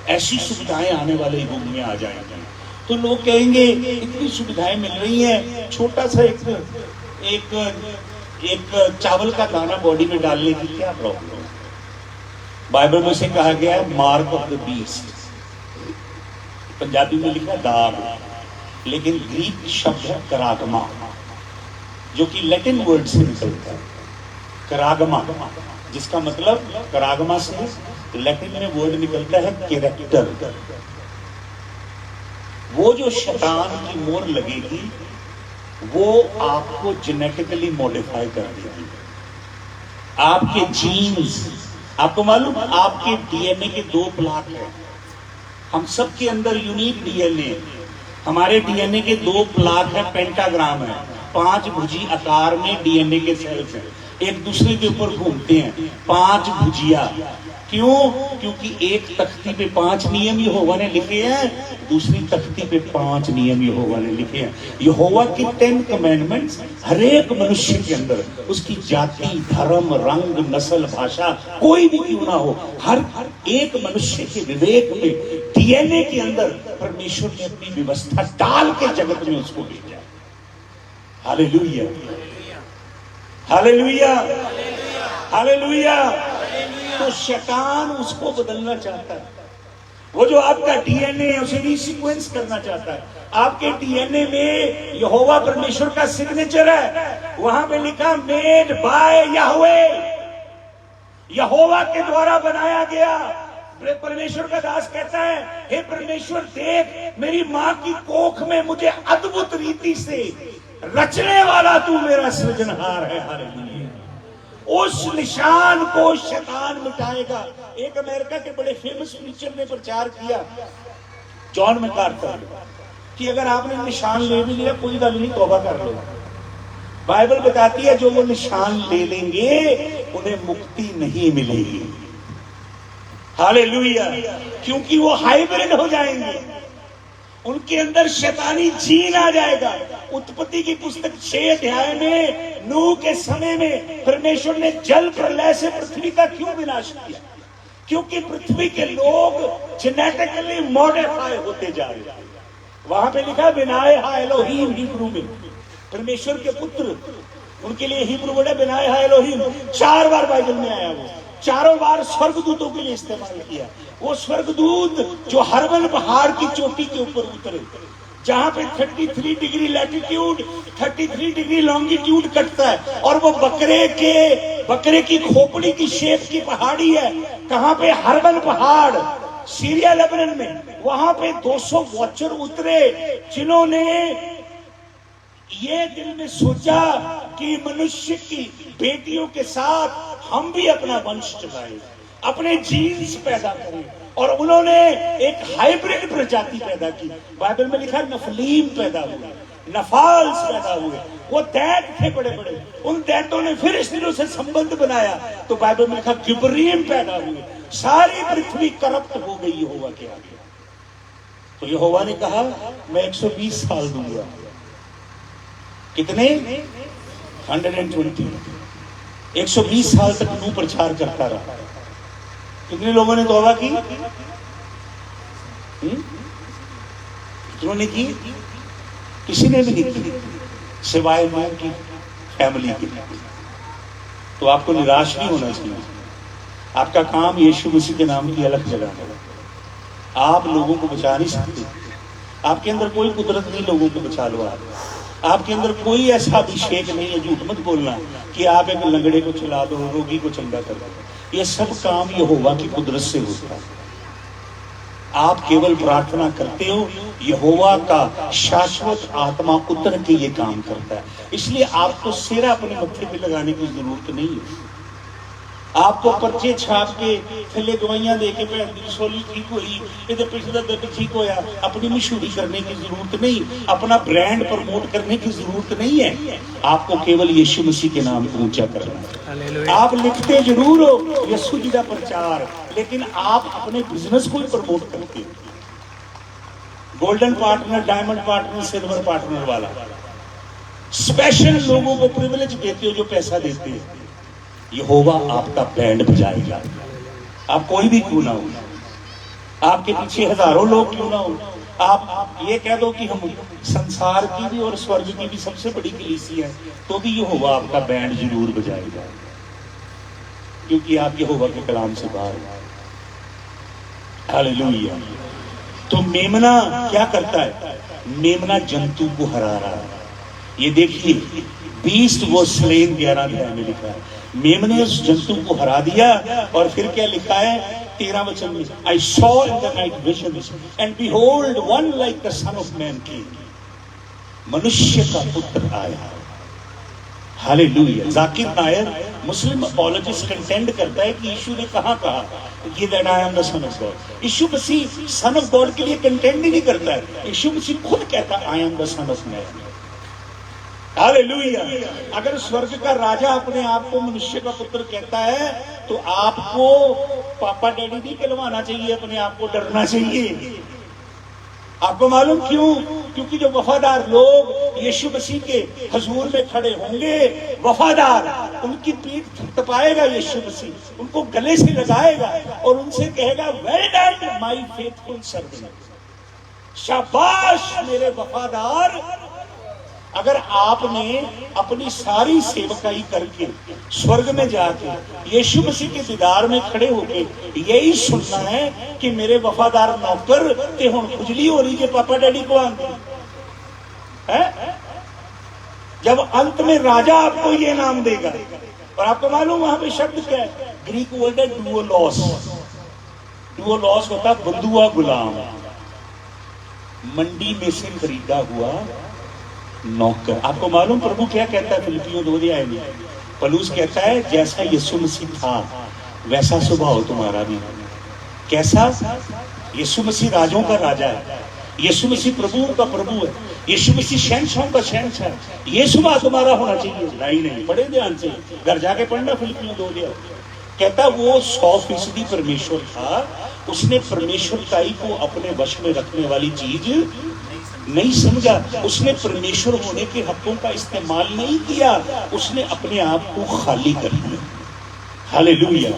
ऐसी सुविधाएं आने वाले युग में आ जाएंगी। तो लोग कहेंगे इतनी सुविधाएं मिल रही हैं, छोटा सा एक चावल का दाना बॉडी में डालने की क्या प्रॉब्लम है? बाइबल में से कहा गया है mark of the beast, Punjabi में लिखा दाग, लेकिन ग्रीक शब्द है करागमा, जो कि लैटिन वर्ड से निकलता है करागमा, जिसका मतलब करागमा से लैटिन में वर्ड निकलता है कैरेक्टर। वो जो शैतान की मोहर लगेगी वो आपको जेनेटिकली मॉडिफाई कर देगी। आपके जीन्स, आपको मालूम आपके डीएनए के 2 प्लाट हैं, हम सब के अंदर यूनिक डीएनए, हमारे डीएनए के 2 प्लाट है, पेंटाग्राम है, 5 भुजी आकार में डीएनए के सेल्स हैं, एक दूसरे के ऊपर घूमते हैं, 5 भुजिया। क्यों? क्योंकि एक तख्ती पे 5 नियम यहोवा ने लिखे हैं, दूसरी तख्ती पे 5 नियम यहोवा ने लिखे हैं। यहोवा की 10 कमांडमेंट्स हर एक मनुष्य के अंदर, उसकी जाति, धर्म, रंग, नस्ल, भाषा कोई भी क्यों ना हो, हर एक मनुष्य के विवेक में, डीएनए के अंदर परमेश्वर ने अपनी व्यवस्था डाल के जगत में उसको भेजा। Hallelujah, hallelujah, hallelujah. तो शैतान उसको बदलना चाहता है। वो जो आपका डीएनए है उसे रीसीक्वेंस करना चाहता है। आपके डीएनए में यहोवा परमेश्वर का सिग्नेचर है, वहां पे लिखा मेड बाय याहवे, यहोवा के द्वारा बनाया गया। परमेश्वर का दास कहता है, हे परमेश्वर देख, मेरी मां की कोख में मुझे अद्भुत रीति से रचने वाला तू मेरा सृजनहार है। हालेलुया। उस निशान को शैतान मिटाएगा। एक अमेरिका के बड़े फेमस प्रीचर ने प्रचार किया, जॉन मैकार्थर, कि अगर आपने निशान ले भी लिया कोई गल नहीं, तौबा कर लो। बाइबल बताती है जो वो निशान ले लेंगे उन्हें मुक्ति नहीं मिलेगी। हालेलुया। क्योंकि वो हाइब्रिड हो जाएंगे, उनके अंदर शैतानी जीन आ जाएगा। उत्पत्ति की पुस्तक 6 अध्याय में नूह के समय में परमेश्वर ने जल प्रलय से पृथ्वी का क्यों विनाश किया? क्योंकि पृथ्वी के लोग जेनेटिकली मॉडिफाई होते जा रहे हैं। वहां पे लिखा बिनाए हा एलोहीम, हिब्रू में परमेश्वर के पुत्र, उनके लिए हिब्रू वर्ड है बिनाए हा एलोहीम। 4 बार बाइबल में आया, वो चारों बार स्वर्गदूतों के लिए इस्तेमाल किया। वो स्वर्गदूत जो हरमल पहाड़ की चोटी के ऊपर उतरे, जहां पे 33 डिग्री लैटिट्यूड 33 डिग्री लॉन्गिट्यूड कटता है, और वो बकरे की खोपड़ी की शेप की पहाड़ी है। कहां पे? हरमल पहाड़, सीरिया लेबनान में। वहां पे 200 वॉचर उतरे जिन्होंने ये दिल में सोचा कि मनुष्य की बेटियों के साथ हम भी अपना वंश चलाएं, अपने जीन्स पैदा करें, और उन्होंने एक हाइब्रिड प्रजाति पैदा की। बाइबल में लिखा नफलीम पैदा हुए, नफाल्स पैदा हुए। वो दैत थे बड़े बड़े, उन दैतों ने फिर इस दिनों से संबंध बनाया, तो बाइबल में लिखा गिबरीम पैदा हुए। सारी पृथ्वी करप्ट हो गई यहोवा के आगे। तो यहोवा ने कहा मैं 120 साल दूंगा। कितने? 120। 120 साल तक नूह प्रचार करता रहा। कितने लोगों ने तौबा की? कितनों ने की? किसी ने भी नहीं की, सिवाय नूह की फैमिली की। तो आपको निराश नहीं होना चाहिए। आपका काम यीशु मसीह के नाम की अलग जगह है। आप लोगों को बचा नहीं सकते। आपके अंदर कोई कुदरत नहीं लोगों को बचा लो। आपके अंदर कोई ऐसा अभिषेक नहीं है, झूठ मत बोलना कि आप एक लंगड़े को चला दो, रोगी को चंगा कर दो। ये सब काम यहोवा की कुदरत से होता है। आप केवल प्रार्थना करते हो, यहोवा का शाश्वत आत्मा उतर के ये काम करता है। इसलिए आपको सिरा अपने मत्थे पे लगाने की जरूरत नहीं है। आपको पर्चे छाप के थले दवाइयां दे के भैन दी रसोली ठीक हुई, ये पिछला दर्द ठीक होया, अपनी मशहूरी करने की जरूरत नहीं, अपना ब्रांड प्रमोट करने की जरूरत नहीं है। आपको केवल यीशु मसीह के नाम को ऊंचा करना है। आप लिखते जरूर हो यीशु जी का प्रचार, लेकिन आप अपने बिजनेस को ही प्रमोट करते हो। Golden partner, diamond partner, silver partner वाला स्पेशल लोगों को प्रिविलेज देते हो जो पैसा देते हैं। यहोवा आपका बैंड बजाएगा, आप कोई भी क्यों ना हो, आपके पीछे हजारों लोग क्यों ना हो। आप ये कह दो कि हम संसार की भी और स्वर्ग की भी सबसे बड़ी कलीसिया है, तो भी यहोवा आपका बैंड जरूर बजाएगा, क्योंकि आप यहोवा के कलाम से बाहर हैं। हालेलुया। तो मेमना क्या करता है? मेमना जंतु को हरा रहा है। ये देखिए, बीस्ट वो स्लेन 11 अध्याय में लिखा है। मेमने उस जंतु को हरा दिया, और फिर क्या लिखा है 13 वचन में, I saw in the night visions and behold one like the son of man came, मनुष्य का पुत्र आया। Hallelujah. Zakir Nair Muslim apologist contend करता है कि यीशु ने कहाँ कहा कि that I am the son of God. Yeshu Masih son of God के लिए कंटेंड ही नहीं करता है, यीशु मसीह खुद कहता है आई am the son of man. Hallelujah. अगर स्वर्ग का राजा अपने आप को मनुष्य का पुत्र कहता है, तो आपको पापा डैडी नहीं कहलवाना चाहिए, अपने आप को डरना चाहिए। आपको मालूम क्यों? क्योंकि जो वफादार लोग यीशु मसीह के हुजूर में खड़े होंगे, वफादार, उनकी पीठ थपथपाएगा यीशु मसीह, उनको गले से लगाएगा और उनसे कहेगा well done my faithful servant, शाबाश मेरे वफादार। अगर आपने अपनी सारी सेवकाई करके स्वर्ग में जाके यीशु मसीह के दीदार में खड़े होके यही सुनना है कि मेरे वफादार नौकर ते हुण खुजली हो रही है पापा डैडी को आंदी है, जब अंत में राजा आपको ये नाम देगा। और आपको मालूम वहां पे शब्द क्या है? ग्रीक वर्ड है डुओलॉस। डुओलॉस होता बंधुआ गुलाम, मंडी में से खरीदा हुआ नौकर। आपको मालूम प्रभु क्या कहता है फिलिपियों 2 अध्याय में? पौलुस कहता है जैसा यीशु मसीह था वैसा स्वभाव तुम्हारा भी। कैसा? यीशु मसीह राजों का राजा है, यीशु मसीह प्रभुओं का प्रभु है, यीशु मसीह शहंशाहों का शहंशाह है। ये स्वभाव तुम्हारा होना चाहिए। नहीं, बड़े ध्यान से घर जाके पढ़ना फिलिपियों 2 अध्याय। कहता वो 100% परमेश्वर था, उसने परमेश्वरताई को अपने वश में रखने वाली चीज नहीं समझा, उसने परमेश्वर होने के हकों का इस्तेमाल नहीं किया, उसने अपने आप को खाली कर दिया। हालेलुया।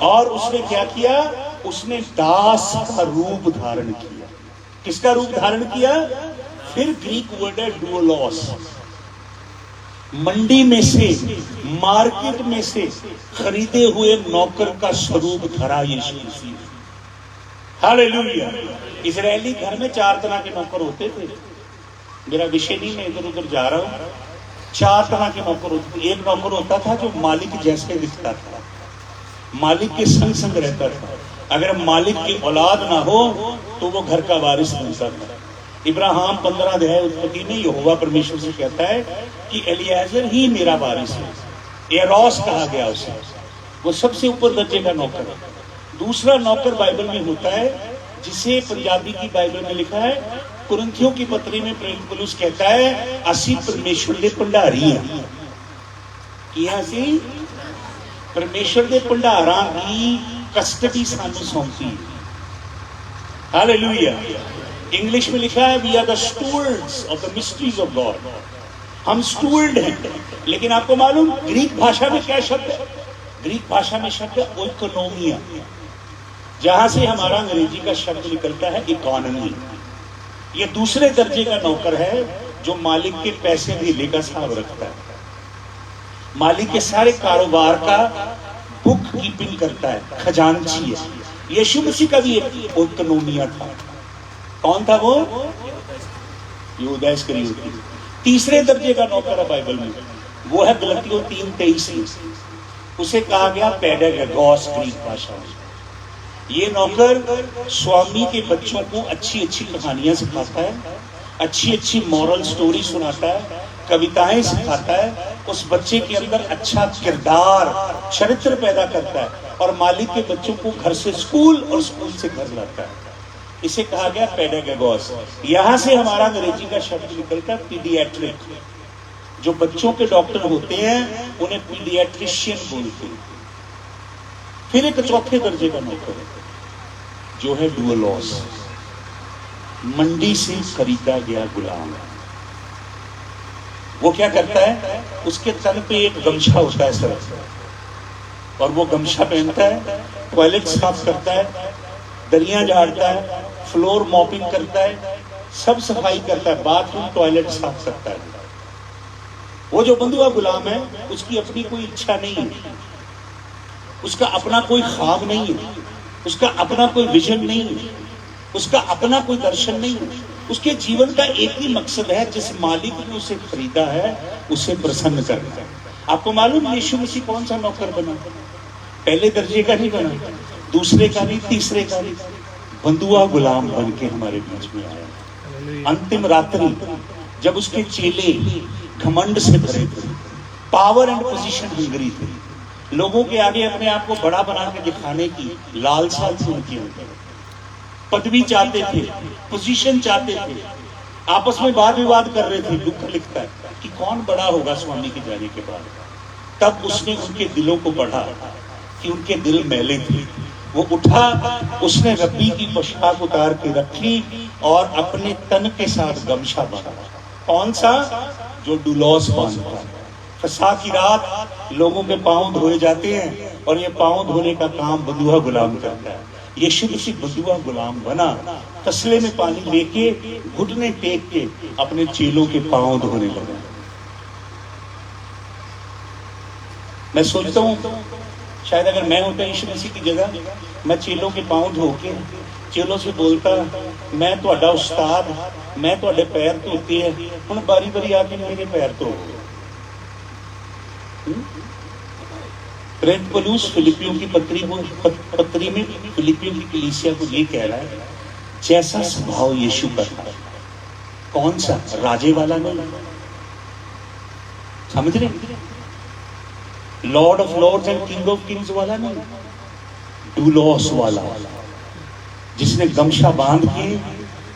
और उसने क्या किया? उसने दास का रूप धारण किया। किसका रूप धारण किया? फिर ग्रीक वर्ड है डुओलॉस। मंडी में से, मार्केट में से खरीदे हुए नौकर का स्वरूप धरा यीशु मसीह। हालेलुया। इजरायली घर में 4 तरह के नौकर होते थे। मेरा विषय नहीं, मैं इधर उधर जा रहा हूं। 4 तरह के नौकर होते थे। एक नौकर होता था जो मालिक जैसे दिखता था, मालिक के संग संग रहता था। अगर मालिक की औलाद ना हो तो वो घर का वारिस बनता था। इब्राहिम 15 अध्याय उत्पत्ति में यहोवा परमेश्वर से कहता है कि एलियाजर ही मेरा वारिस है। एरोस कहा गया उसे, वो सबसे ऊपर दर्जे का नौकर है। दूसरा नौकर बाइबल में होता है जिसे पंजाबी की बाइबल में लिखा है, कुरिन्थियों की पत्री में प्रेरित पौलुस कहता है असी परमेश्वर के भंडारी हैं। कि असी परमेश्वर के भंडारां की कस्टडी सानू सौंपी। हालेलुया। इंग्लिश में लिखा है we are the stewards of the mysteries of God. हम स्टूवर्ड हैं। लेकिन आपको मालूम ग्रीक भाषा में क्या शब्द है? ग्रीक भाषा में शब्द है ओइकोनोमिया, जहां से हमारा अंग्रेजी का शब्द निकलता है इकोनॉमी। ये दूसरे दर्जे का नौकर है जो मालिक के पैसे धेले का हिसाब रखता है, मालिक के सारे कारोबार का बुक कीपिंग करता है, खजांची है। यीशु मसीह का भी एक इकोनोमिया था। कौन था वो? यहूदा इस्करियोती। तीसरे दर्जे का नौकर है बाइबल में, वो है गलतियों 3:23 में। उसे कहा गया पेडागोगोस ग्रीक भाषा में। ये नौकर स्वामी के बच्चों को अच्छी अच्छी कहानियां सिखाता है, अच्छी अच्छी मॉरल स्टोरी सुनाता है, कविताएं सिखाता है, उस बच्चे के अंदर अच्छा किरदार चरित्र पैदा करता है और मालिक के बच्चों को घर से स्कूल और स्कूल से घर लाता है। इसे कहा गया पेडागोगोस। यहां से हमारा अंग्रेजी का शब्द निकलता है पीडियाट्रिक। जो बच्चों के डॉक्टर होते हैं उन्हें पीडियाट्रिशियन बोलते हैं। फिर एक चौथे दर्जे का नौकर है जो है डूअलॉस, मंडी से खरीदा गया गुलाम। वो क्या करता है, उसके तन पे एक गमछा होता है सर, और वो गमछा पहनता है, टॉयलेट साफ करता है, दरियां झाड़ता है, फ्लोर मॉपिंग करता है, सब सफाई करता है, बाथरूम टॉयलेट साफ करता है। वो जो बंधुआ गुलाम है उसकी अपनी कोई इच्छा नहीं है, उसका अपना कोई ख्वाब नहीं है, उसका अपना कोई विजन नहीं है, उसका अपना कोई दर्शन नहीं है। उसके जीवन का एक ही मकसद है, जिस मालिक ने उसे खरीदा है उसे प्रसन्न करना है। आपको मालूम यीशु मसीह कौन सा नौकर बना? पहले दर्जे का नहीं बना, दूसरे का नहीं, तीसरे का नहीं, बंधुआ गुलाम बन के हमारे बीच में आया। अंतिम रात्रि जब उसके चेले घमंड से भरे थे, पावर एंड पोजीशन हंगरी थे, लोगों के आगे अपने आप को बड़ा बना के दिखाने की लालसा थी उनकी, पदवी चाहते थे, पोजीशन चाहते थे, आपस में वाद विवाद कर रहे थे। दुख लिखता है कि कौन बड़ा होगा स्वामी के जाने के बाद। तब उसने उनके दिलों को पढ़ा कि उनके दिल मैले थे। वो उठा, उसने रब्बी की पोशाक उतार के रखी और अपने तन के साथ गमछा बांधा। कौन सा? जो डूलॉस बांधता। फसा की रात लोगों के पांव धोए जाते हैं और ये पांव धोने का काम बंधुआ गुलाम करता है। यीशु मसीह बंधुआ गुलाम बना, तसले में पानी लेके घुटने टेक के अपने चेलों के पांव धोने लगा। मैं सोचता हूँ शायद अगर मैं होता यीशु मसीह की जगह, मैं चेलों के पांव धो के चेलों से बोलता, मैं तुहाडा उस्ताद, मैं तुहाडे पैर धोते हैं, हुण बारी बारी आके मेरे पैर धो। प्रेरित पौलुस फिलिपियों की पत्री में फिलिपियों की कलीसिया को ये कह रहा है, जैसा स्वभाव यीशु का था। कौन सा? राजे वाला नहीं, समझ रहे? Lord of lords and king of kings वाला नहीं, डूलॉस वाला, जिसने गमछा बांध के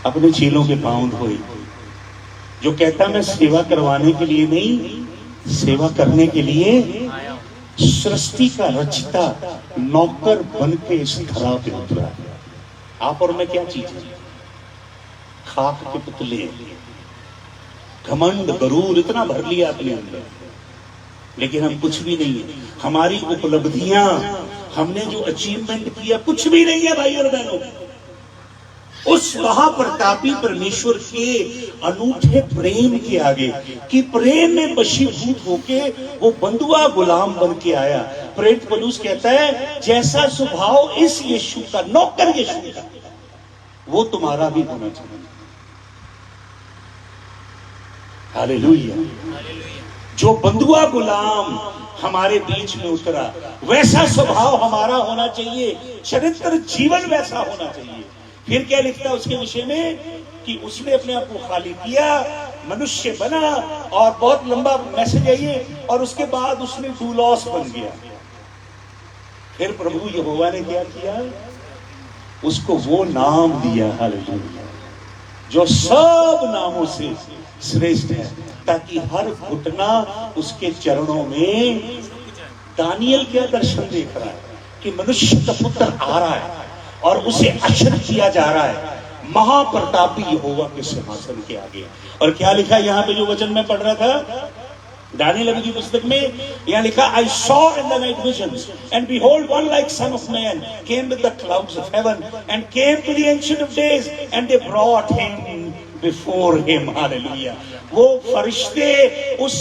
अपने चेलों के पांव धोए। जो कहता मैं सेवा करवाने के लिए नहीं, सेवा करने के लिए सृष्टि का रचता नौकर बन के इस धरा पे उतरा। आप और मैं क्या चीज है? खाक के पुतले। घमंड गरूर इतना भर लिया अपने अंदर, लेकिन हम कुछ भी नहीं है। हमारी उपलब्धियां, हमने जो अचीवमेंट किया कुछ भी नहीं है भाई और बहनों। उस महाप्रतापी परमेश्वर के अनूठे प्रेम के आगे, कि प्रेम में वशीभूत होके वो बंधुआ गुलाम बन के आया। प्रेरित पौलुस कहता है, जैसा स्वभाव इस यीशु का, नौकर यीशु का, वो तुम्हारा भी होना चाहिए। हालेलुया। जो बंधुआ गुलाम हमारे बीच में उतरा, वैसा स्वभाव हमारा होना चाहिए, चरित्र जीवन वैसा होना चाहिए। फिर क्या लिखता है उसके विषय में, कि उसने अपने आप को खाली किया, मनुष्य बना, और बहुत लंबा मैसेज है ये, और उसके बाद उसने डूलॉस बन गया। फिर प्रभु यहोवा ने क्या किया? उसको वो नाम दिया, हालेलुया, जो सब नामों से श्रेष्ठ है, ताकि हर घुटना उसके चरणों में। दानियल क्या दर्शन देख रहा है कि मनुष्य का पुत्र आ रहा है और उसे अशर किया जा रहा है महाप्रतापी यहोवा के सिंहासन के आगे। और क्या लिखा यहाँ पे जो वचन में पढ़ रहा था दानियल नबी की पुस्तक में, यहाँ लिखा, I saw in the night visions and behold one like son of man came with the clouds of heaven and came to the ancient of days and they brought him before him. Hallelujah. वो फरिश्ते उस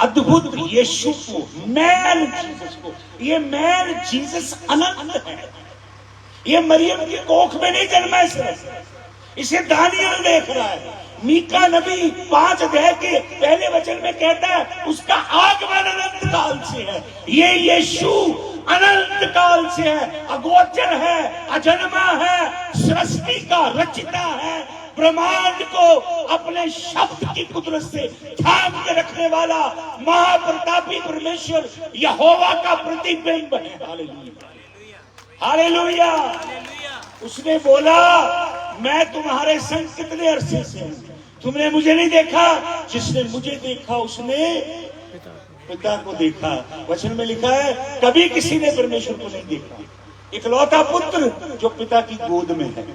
अद्भुत यीशु को, man Jesus को, ये man Jesus अनंत है, ये मरियम की कोख में नहीं जन्मा, इसे दानियल देख रहा है। मीका नबी 5 अध्याय के पहले वचन में कहता है उसका आगमन अनंत काल से है। ये यीशु अनंत काल से है, अगोचर है, अजन्मा है, सृष्टि का रचना है, ब्रह्मांड को अपने शब्द की कुदरत से थाम के रखने वाला महाप्रतापी परमेश्वर यहोवा का प्रतिबिंब है। Hallelujah, hallelujah. उसने बोला मैं तुम्हारे संग कितने अरसे से हूं, तुमने मुझे नहीं देखा, जिसने मुझे देखा उसने पिता को देखा। वचन में लिखा है कभी किसी ने परमेश्वर को नहीं देखा, इकलौता पुत्र जो पिता की गोद में है।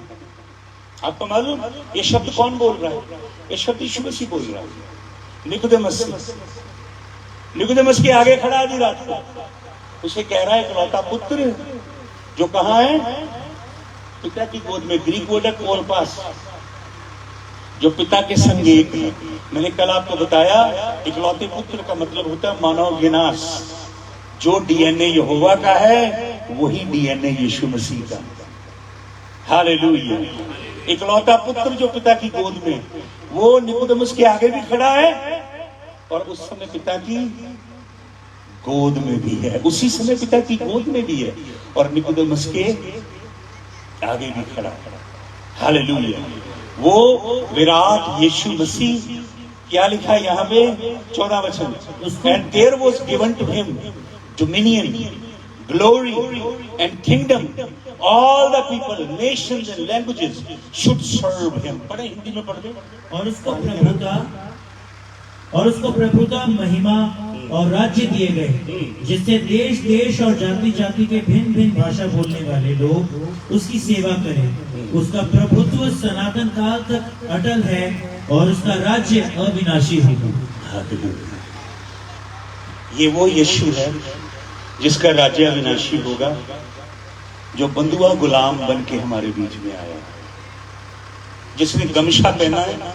आपको मालूम ये शब्द कौन बोल रहा है? ये शब्द यीशु मसीह बोल रहा है। निकोदेमस के आगे खड़ा आधी रात को, उसे कह रहा है इकलौता पुत्र जो कहां है? पिता की गोद में। ग्रीक वर्ड है कोलपास, जो पिता के संग एक है। मैंने कल आपको बताया इकलौते पुत्र का मतलब होता है मानव विनाश। जो डीएनए यहोवा का है वही डीएनए यीशु मसीह का। हालेलुया। इकलौता पुत्र जो पिता की गोद में, वो निकोदेमस के आगे भी खड़ा है और उस समय पिता की गोद में भी है, उसी समय पिता की गोद में भी है और निकोदेमस के आगे भी खड़ा है। हालेलुया। वो विराट यीशु मसीह, क्या लिखा है यहाँ पे 14 वचन, and there was given to him dominion, glory and kingdom, all the people, nations and languages should serve him. पढ़े, हिंदी में पढ़ दे। और उसको प्रभुता महिमा और राज्य दिए गए, जिससे देश देश और जाति जाति के भिन्न भिन्न भाषा बोलने वाले लोग उसकी सेवा करें। उसका प्रभुत्व सनातन काल तक अटल है और उसका राज्य अविनाशी होगा। ये वो यीशु है जिसका राज्य अविनाशी होगा, जो बंधुआ गुलाम बन के हमारे बीच में आया, जिसने गमछा पहना है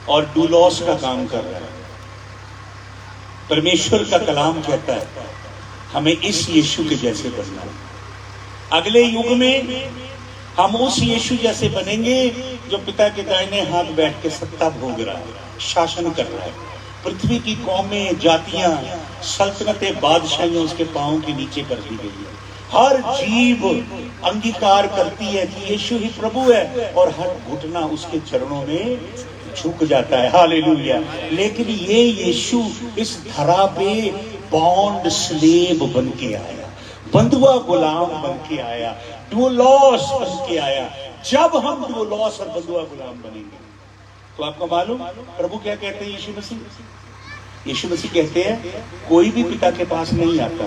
और डूलॉस का काम कर रहा है। परमेश्वर का कलाम कहता है हमें इस यीशु के जैसे बनना है। अगले युग में हम उस यीशु जैसे बनेंगे जो पिता के दाहिने हाथ बैठ के सत्ता भोग रहा है, शासन कर रहा है। पृथ्वी की कौमें, जातियां, सल्तनतें, बादशाहियां उसके पांव के नीचे कर दी गई है। हर जीव अंगीकार करती है कि यीशु ही प्रभु है और हर घुटना उसके चरणों में झुक जाता है। हालेलुया। लेकिन ये यीशु इस धरा पे बॉन्ड स्लेव बन के आया, बंधुआ गुलाम बन के आया, डूलॉस बन के आया। जब हम डूलॉस और बंधुआ गुलाम बनेंगे तो आपको मालूम प्रभु क्या कहते हैं? यीशु मसीह कहते हैं कोई भी पिता के पास नहीं आता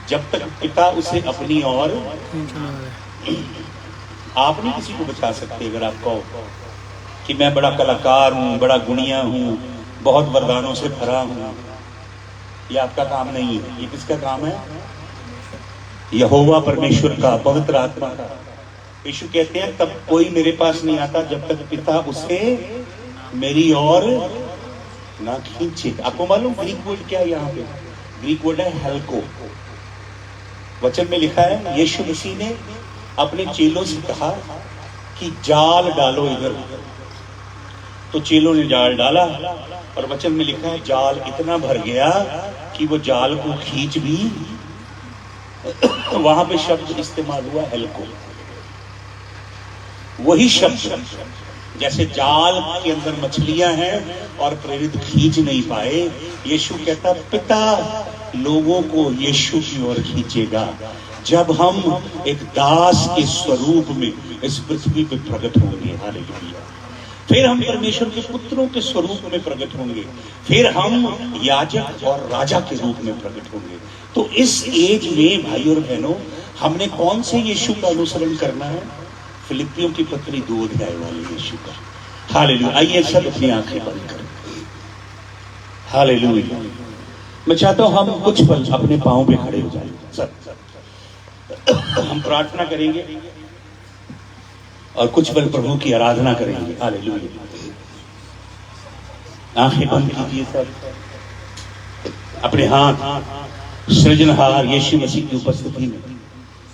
जब तक पिता उसे अपनी ओर, आप नहीं किसी को बचा सकते। अगर आप कहो कि मैं बड़ा कलाकार हूं, बड़ा गुणिया हूं, बहुत वरदानों से भरा हूं, ये आपका काम नहीं है। ये किसका काम है? यहोवा परमेश्वर का, पवित्र आत्मा का। यीशु कहते हैं तब कोई मेरे पास नहीं आता जब तक पिता उसे मेरी ओर ना खींचे। आपको मालूम ग्रीक वर्ड क्या है यहाँ पे? ग्रीक वर्ड है हेल्को। वचन में लिखा है यीशु मसीह ने अपने चेलों से कहा कि जाल डालो इधर, तो चेलों ने जाल डाला और वचन में लिखा है जाल इतना भर गया कि वो जाल को खींच भी। वहां पे शब्द इस्तेमाल हुआ हेल्को। वही शब्द जैसे जाल के अंदर मछलियां हैं और प्रेरित खींच नहीं पाए, यीशु कहता पिता लोगों को यीशु की ओर खींचेगा जब हम एक दास के स्वरूप में इस पृथ्वी पे प्रकट होंगे। हालेलुया। फिर हम परमेश्वर के पुत्रों के स्वरूप में प्रकट होंगे, फिर हम याजक और राजा के रूप में प्रकट होंगे। तो इस एज में भाइयों और बहनों हमने कौन से यीशु का अनुसरण करना है? फिलिपियों की पत्री 2 अध्याय वाले यीशु का। हालेलुया। आइए सब अपनी आंखें बंद करें। हालेलुया। मैं चाहता हूं हम कुछ पल अपने पांव पे खड़े हो जाएं। सब हम प्रार्थना करेंगे और कुछ पल प्रभु की आराधना करेंगे। हालेलुया। आंखें बंद कीजिए सब, अपने हाथ सृजनहार यीशु मसीह की उपस्थिति में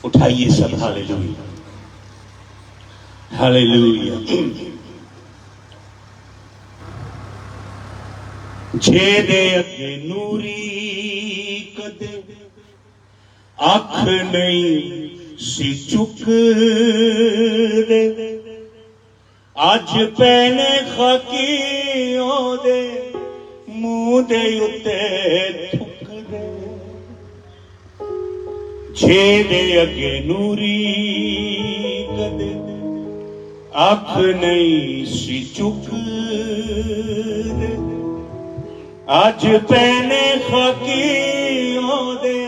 उठाइए सब। हालेलुया। हालेलुया। ਜਿਹਦੇ ਅੱਗੇ ਨੂਰੀ ਕਦੇ ਅੱਖ ਨਹੀਂ ਸੀ ਚੁੱਕਦੇ, ਅੱਜ ਪੈਣੇ ਖਾਕੀ ਉਹਦੇ ਮੂੰਹ ਦੇ ਉੱਤੇ ਥੁੱਕਦੇ। ਜਿਹਦੇ ਅੱਗੇ ਨੂਰੀ ਕਦੇ ਅੱਖ ਨਹੀਂ ਸੀ ਚੁੱਕਦੇ, ਅੱਜ ਪੈਣੇ ਖਾਕੀ ਉਹਦੇ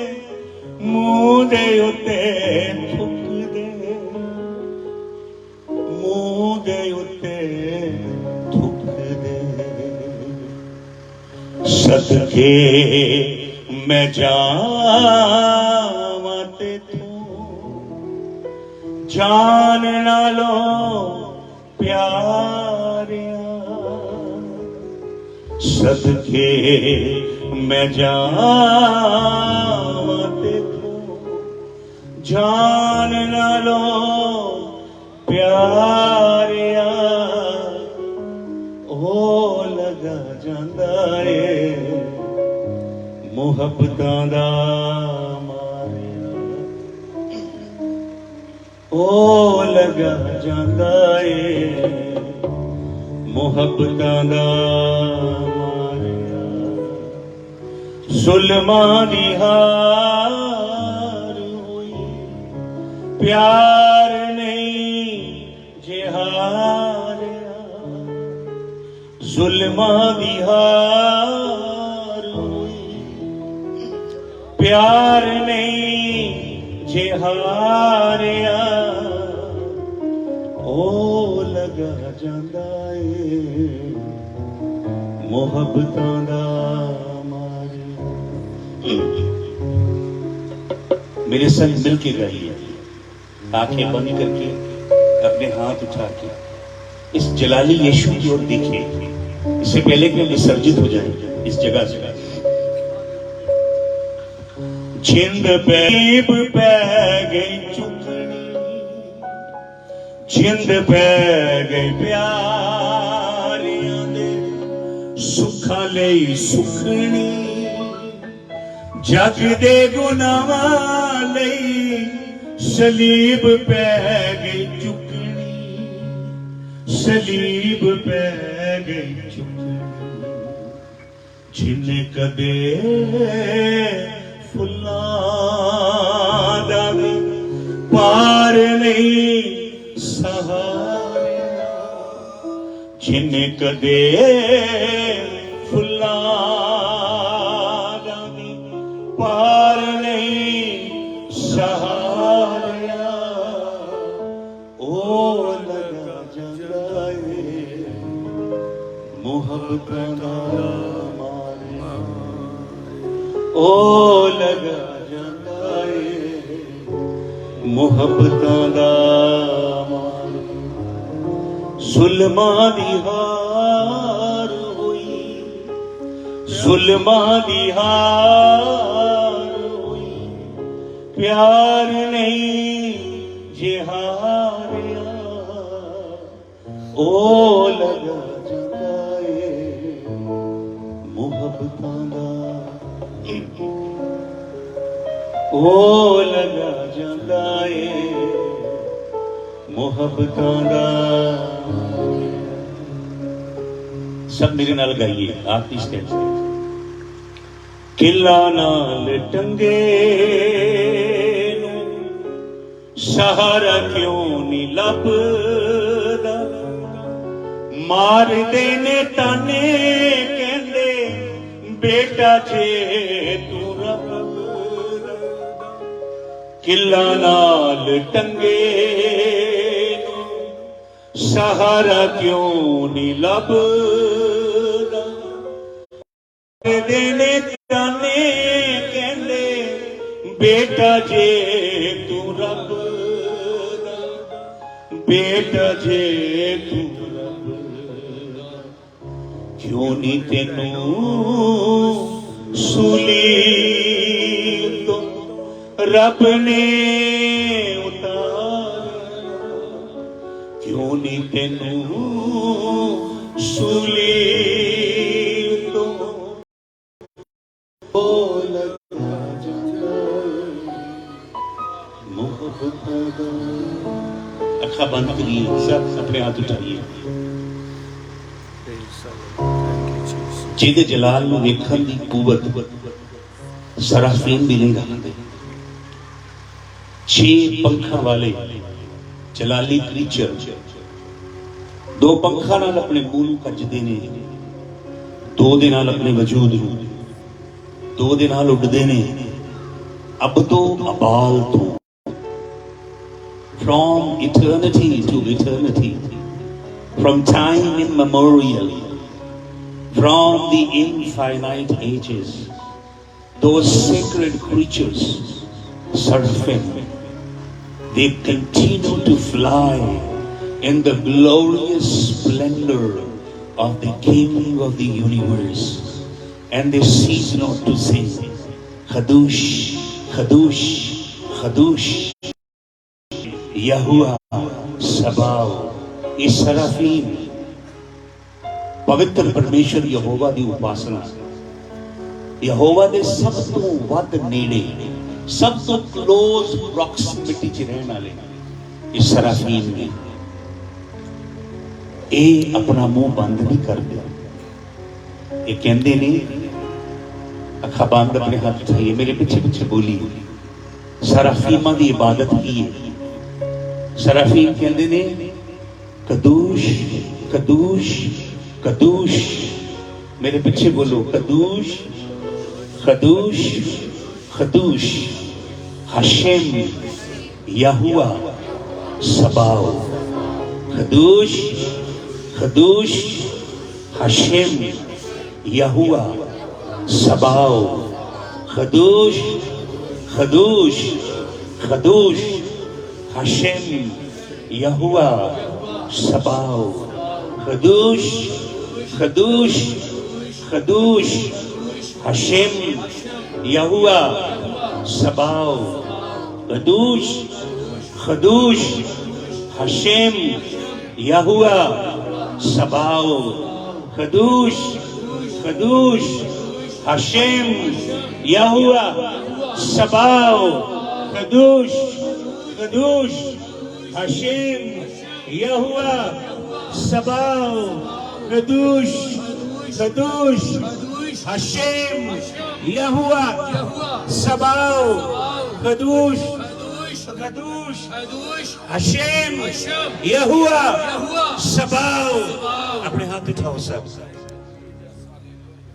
ਮੂੰਹ ਦੇ ਉੱਤੇ ਥੁੱਕਦੇ, ਮੂੰਹ ਦੇ ਉੱਤੇ ਥੁੱਕਦੇ। ਸਦਕੇ ਮੈਂ ਜਾਵਾਂ ਤੇਥੋਂ, ਜਾਨ ਨਾਲੋਂ ਪਿਆਰਿਆ। सदके मैं जावां तेथों, जान नालो प्यारिया। ओ लगा जांदा ए मुहब्बतां दा मारिया, ओ लगा जांदा ए मुहब्बतां दा मारिया। जुल्मां दी हार होई, प्यार नहीं जे हारिया। जुल्मां दी हार होई, प्यार नहीं जे हारिया। ओ लगा जांदा मुहब्बतां दा मारिया। मेरे संग मिल के गाइए, आंखें बंद करके अपने हाथ उठा के इस जलाली यीशु की ओर देखिए, इससे पहले कि हम विसर्जित हो जाएं इस जगह से। जिंद पैब पै गई चुकनी, जिंद पै गई प्यारियां दे सुखां लई सुखनी। जग दे गुनाहां लई सलीब पै गई चुकनी, सलीब पै गई चुकनी। जिन्ने कदे फुल्लां दा पार नहीं सहारिया, जिन्ने कदे फुल्लां दा पार नहीं सहारिया। ओ लगा जांदा ए मुहब्बतां दा मारिया, ओ लगा जांदा ए मुहब्बतां दा मारिया। जुल्मां दी हार होई, जुल्मां दी हार होई, प्यार नहीं जे हारिया। ओ लगा जांदा ए मुहब्बतां दा, ओ लगा जांदा ए मुहब्बतां दा। सब मेरे नाल गाइए आखिरी स्टेप से। किला नाल टंगे नूं सहारा क्यों नहीं लभदा, मारदे ने ताने कहंदे बेटा जे तू रब दा। किला नाल टंगे नूं सहारा क्यों नहीं लभदा, देने ताने कहंदे बेटा जे तू रब दा, बेटा जे तू रब दा। क्यों नहीं तेनू सूली तो रब ने उतारा, क्यों नहीं तेनू सूली तो अपने हाथ उठाइए। Praise the Lord. Thank you, Jesus. ਜਿਹਦੇ ਜਲਾਲ ਨੂੰ ਵੇਖਣ ਦੀ ਕੂਵਤ ਸਰਾਫੀਮ ਵੀ ਨਹੀਂ ਰੱਖਦੇ। 6 ਪੰਖਾਂ ਵਾਲੇ ਜਲਾਲੀ ਕ੍ਰੀਚਰ 2 ਪੰਖਾਂ ਨਾਲ ਆਪਣੇ ਮੂੰਹ ਨੂੰ ਕੱਜਦੇ ਨੇ, 2 ਦੇ ਨਾਲ ਆਪਣੇ ਵਜੂਦ ਨੂੰ, 2 ਦੇ ਨਾਲ ਉੱਡਦੇ ਨੇ, ਅਬ ਤੋਂ ਅਬਾਲ ਤੋਂ, from eternity to eternity, from time immemorial, from the infinite ages, those sacred creatures, seraphim, they continue to fly in the glorious splendor of the King of the universe, and they cease not to sing, Chadush, Chadush, Chadush, Yahuwah Sabaoth. ਇਹ ਸਰਾਫੀਮ ਪਵਿੱਤਰ ਪਰਮੇਸ਼ਰ ਯਹੋਵਾ ਦੀ ਉਪਾਸਨਾ, ਯਹੋਵਾ ਦੇ ਸਭ ਤੋਂ ਵੱਧ ਨੇੜੇ, ਸਭ ਤੋਂ ਕਲੋਜ਼ ਪ੍ਰੋਕਸੀਮਿਟੀ 'ਚ ਰਹਿਣ ਵਾਲੇ ਇਹ ਸਰਾਫੀਮ ਨੇ। ਇਹ ਆਪਣਾ ਮੂੰਹ ਬੰਦ ਨਹੀਂ ਕਰਦੇ। ਇਹ ਕਹਿੰਦੇ ਨੇ, ਅੱਖਾਂ ਬੰਦ, ਆਪਣੇ ਹੱਥ ਉਠਾਈਏ, ਮੇਰੇ ਪਿੱਛੇ ਪਿੱਛੇ ਬੋਲੀਏ, ਸਰਾਫੀਮਾਂ ਦੀ ਇਬਾਦਤ ਕੀ ਹੈ? ਸਰਾਫੀਮ ਕਹਿੰਦੇ ਨੇ, ਕਦੂਸ਼ ਕਦੂਸ਼ ਕਦੂਸ਼। मेरे पीछे बोलो, कदूश कदूश कदूश हशेम यहुआ सबाओथ। कदूश कदूश हशेम यहुआ सबाओथ। कदूश कदूश कदूश हशेम यहुआ सबाओथ। कदूश कदूश कदूश हशेम यहुआ सबाओथ। कदूश कदूश हशेम यहुआ सबाओथ। कदूश कदूश हशेम यहुआ सबाओथ। कदूश कदूश हशेम यहुआ सबाओथ। कदूश कदूश हशेम यहुआ सबाओथ। कदूश कदूश हशेम यहुआ सबाओथ। अपने हाथ उठाओ सब।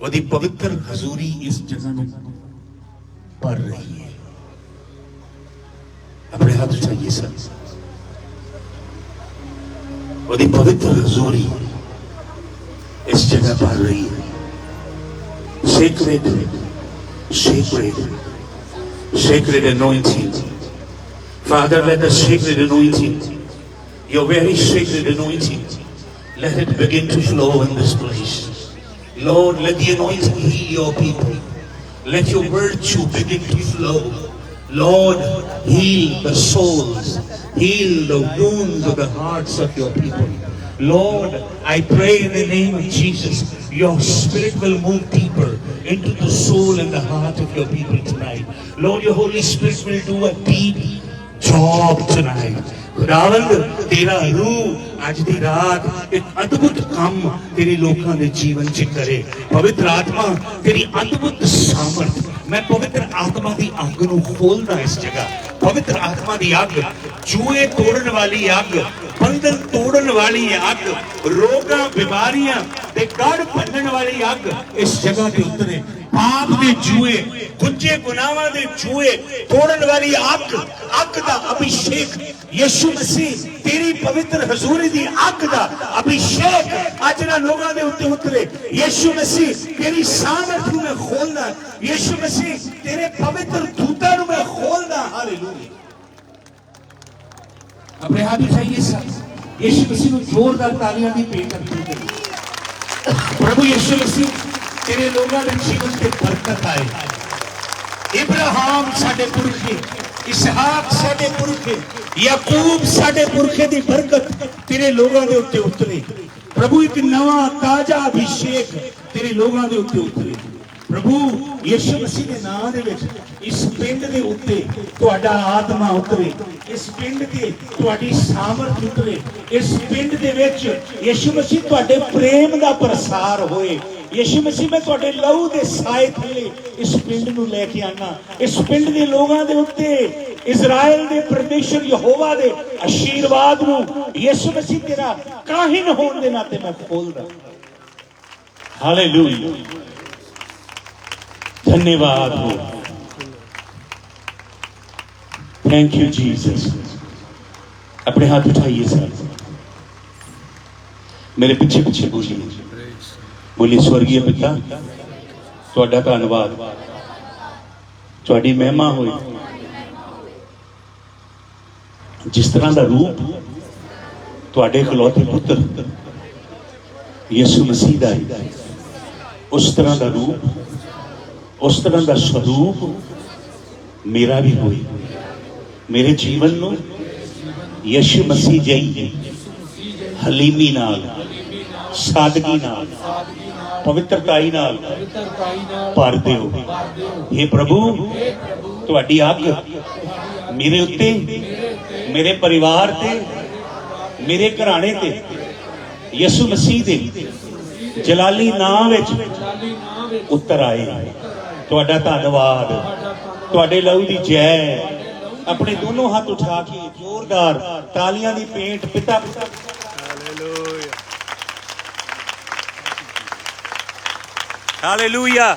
ਉਹਦੀ ਪਵਿੱਤਰ ਹਜ਼ੂਰੀ ਇਸ ਜਗ੍ਹਾ ਨੂੰ ਭਰ ਰਹੀ ਹੈ। अपने हाथ उठाइए सब। ਉਹਦੀ ਪਵਿੱਤਰ ਹਜ਼ੂਰੀ इस जगह पर रही है। Sacred, sacred, sacred anointing. Father, let the sacred anointing, your very sacred anointing, let it begin to flow in this place. Lord, let the anointing heal your people. Let your virtue begin to flow. Lord, heal the souls, heal the wounds of the hearts of your people. Lord, I pray in the name of Jesus, your spirit will move deeper into the soul and the heart of your people tonight. Lord, your Holy Spirit will do a deep job tonight. खुदावंद तेरा रूह आज दी रात एक अद्भुत काम तेरे लोगों के जीवन च करे। पवित्र आत्मा तेरी अद्भुत सामर्थ, मैं पवित्र आत्मा की अग नूं खोलदा इस जगह। पवित्र आत्मा की अग, जुए तोड़न वाली अग, बंधन तोड़न वाली अग, रोगां बीमारियां ते गढ़ भंनण वाली अग इस जगह ते उतरे। पाप दे जुए, गुंजे गुनाहां दे जुए तोड़न वाली अग, अग दा अभिषेक यीशु मसीह तेरी पवित्र हजूरी दी अग दा अभिषेक आज ना लोगों दे उत्ते उतरे। यीशु मसीह तेरी सामर्थ नूं मैं खोलदा, यीशु मसीह तेरे पवित्र दूतां नूं मैं खोलदा। हालेलुया। अपने हाथ उठाइए सब। यीशु मसीह नूं जोरदार तालियां दी भेंट करिए। प्रभु यीशु मसीह तेरे लोगों के जीवन ते बरकत आए। इब्राहिम साडे पुरखे, इसहाक साडे पुरखे, याकूब साडे पुरखे दी बरकत तेरे लोगों के उत्ते उतरे। प्रभु एक नवा ताजा अभिषेक तेरे लोगों के उत्ते उतरे। ਪ੍ਰਭੂ ਯਿਸੂ ਮਸੀਹ ਦੇ ਨਾਮ ਦੇ ਵਿੱਚ ਇਸ ਪਿੰਡ ਦੇ ਉੱਤੇ ਤੁਹਾਡਾ ਆਤਮਾ ਉਤਰੇ, ਇਸ ਪਿੰਡ ਤੇ ਤੁਹਾਡੀ ਸਾਮਰਥ ਉਤਰੇ, ਇਸ ਪਿੰਡ ਦੇ ਵਿੱਚ ਯਿਸੂ ਮਸੀਹ ਤੁਹਾਡੇ ਪ੍ਰੇਮ ਦਾ ਪ੍ਰਸਾਰ ਹੋਏ। ਯਿਸੂ ਮਸੀਹ ਮੈਂ ਤੁਹਾਡੇ ਲਹੂ ਦੇ ਸਾਏ ਥੱਲੇ ਇਸ ਪਿੰਡ ਨੂੰ ਲੈ ਕੇ ਆਣਾ, ਇਸ ਪਿੰਡ ਦੇ ਲੋਕਾਂ ਦੇ ਉੱਤੇ ਇਜ਼ਰਾਈਲ ਦੇ ਪਰਮੇਸ਼ਰ ਯਹੋਵਾ ਦੇ ਆਸ਼ੀਰਵਾਦ ਨੂੰ ਯਿਸੂ ਮਸੀਹ ਤੇਰਾ ਕਾਹਿਨ ਹੋਣ ਦੇ ਨਾਤੇ ਮੈਂ ਖੋਲਦਾ। ਹਾਲੇਲੂਇਆ, धन्यवाद हो, थैंक यू जीसस। अपने हाथ उठाइए सर, मेरे पीछे पीछे बोलिए, बोलिए स्वर्गीय पिता तुहाडा धन्यवाद, तुहाडी महिमा होई। जिस तरह का रूप तुहाडे इकलौते पुत्र यीशु मसीह दा है, उस तरह का रूप, उस तरह का स्वरूप मेरा भी होई। मेरे जीवन में यीशु मसीह जई हलीमी नाल, सादगी नाल, पवित्रताई नाल भर दिओ। हे प्रभु तुहाडी अग मेरे उत्ते, मेरे परिवार ते, मेरे घराने ते यीशु मसीह दे जलाली नाम विच उतर आए। तुहाडा धन्यवाद, तुहाडे लहू दी जय। अपने दोनों हाथ उठा के जोरदार तालियां दी पेंट पिता हालेलुया।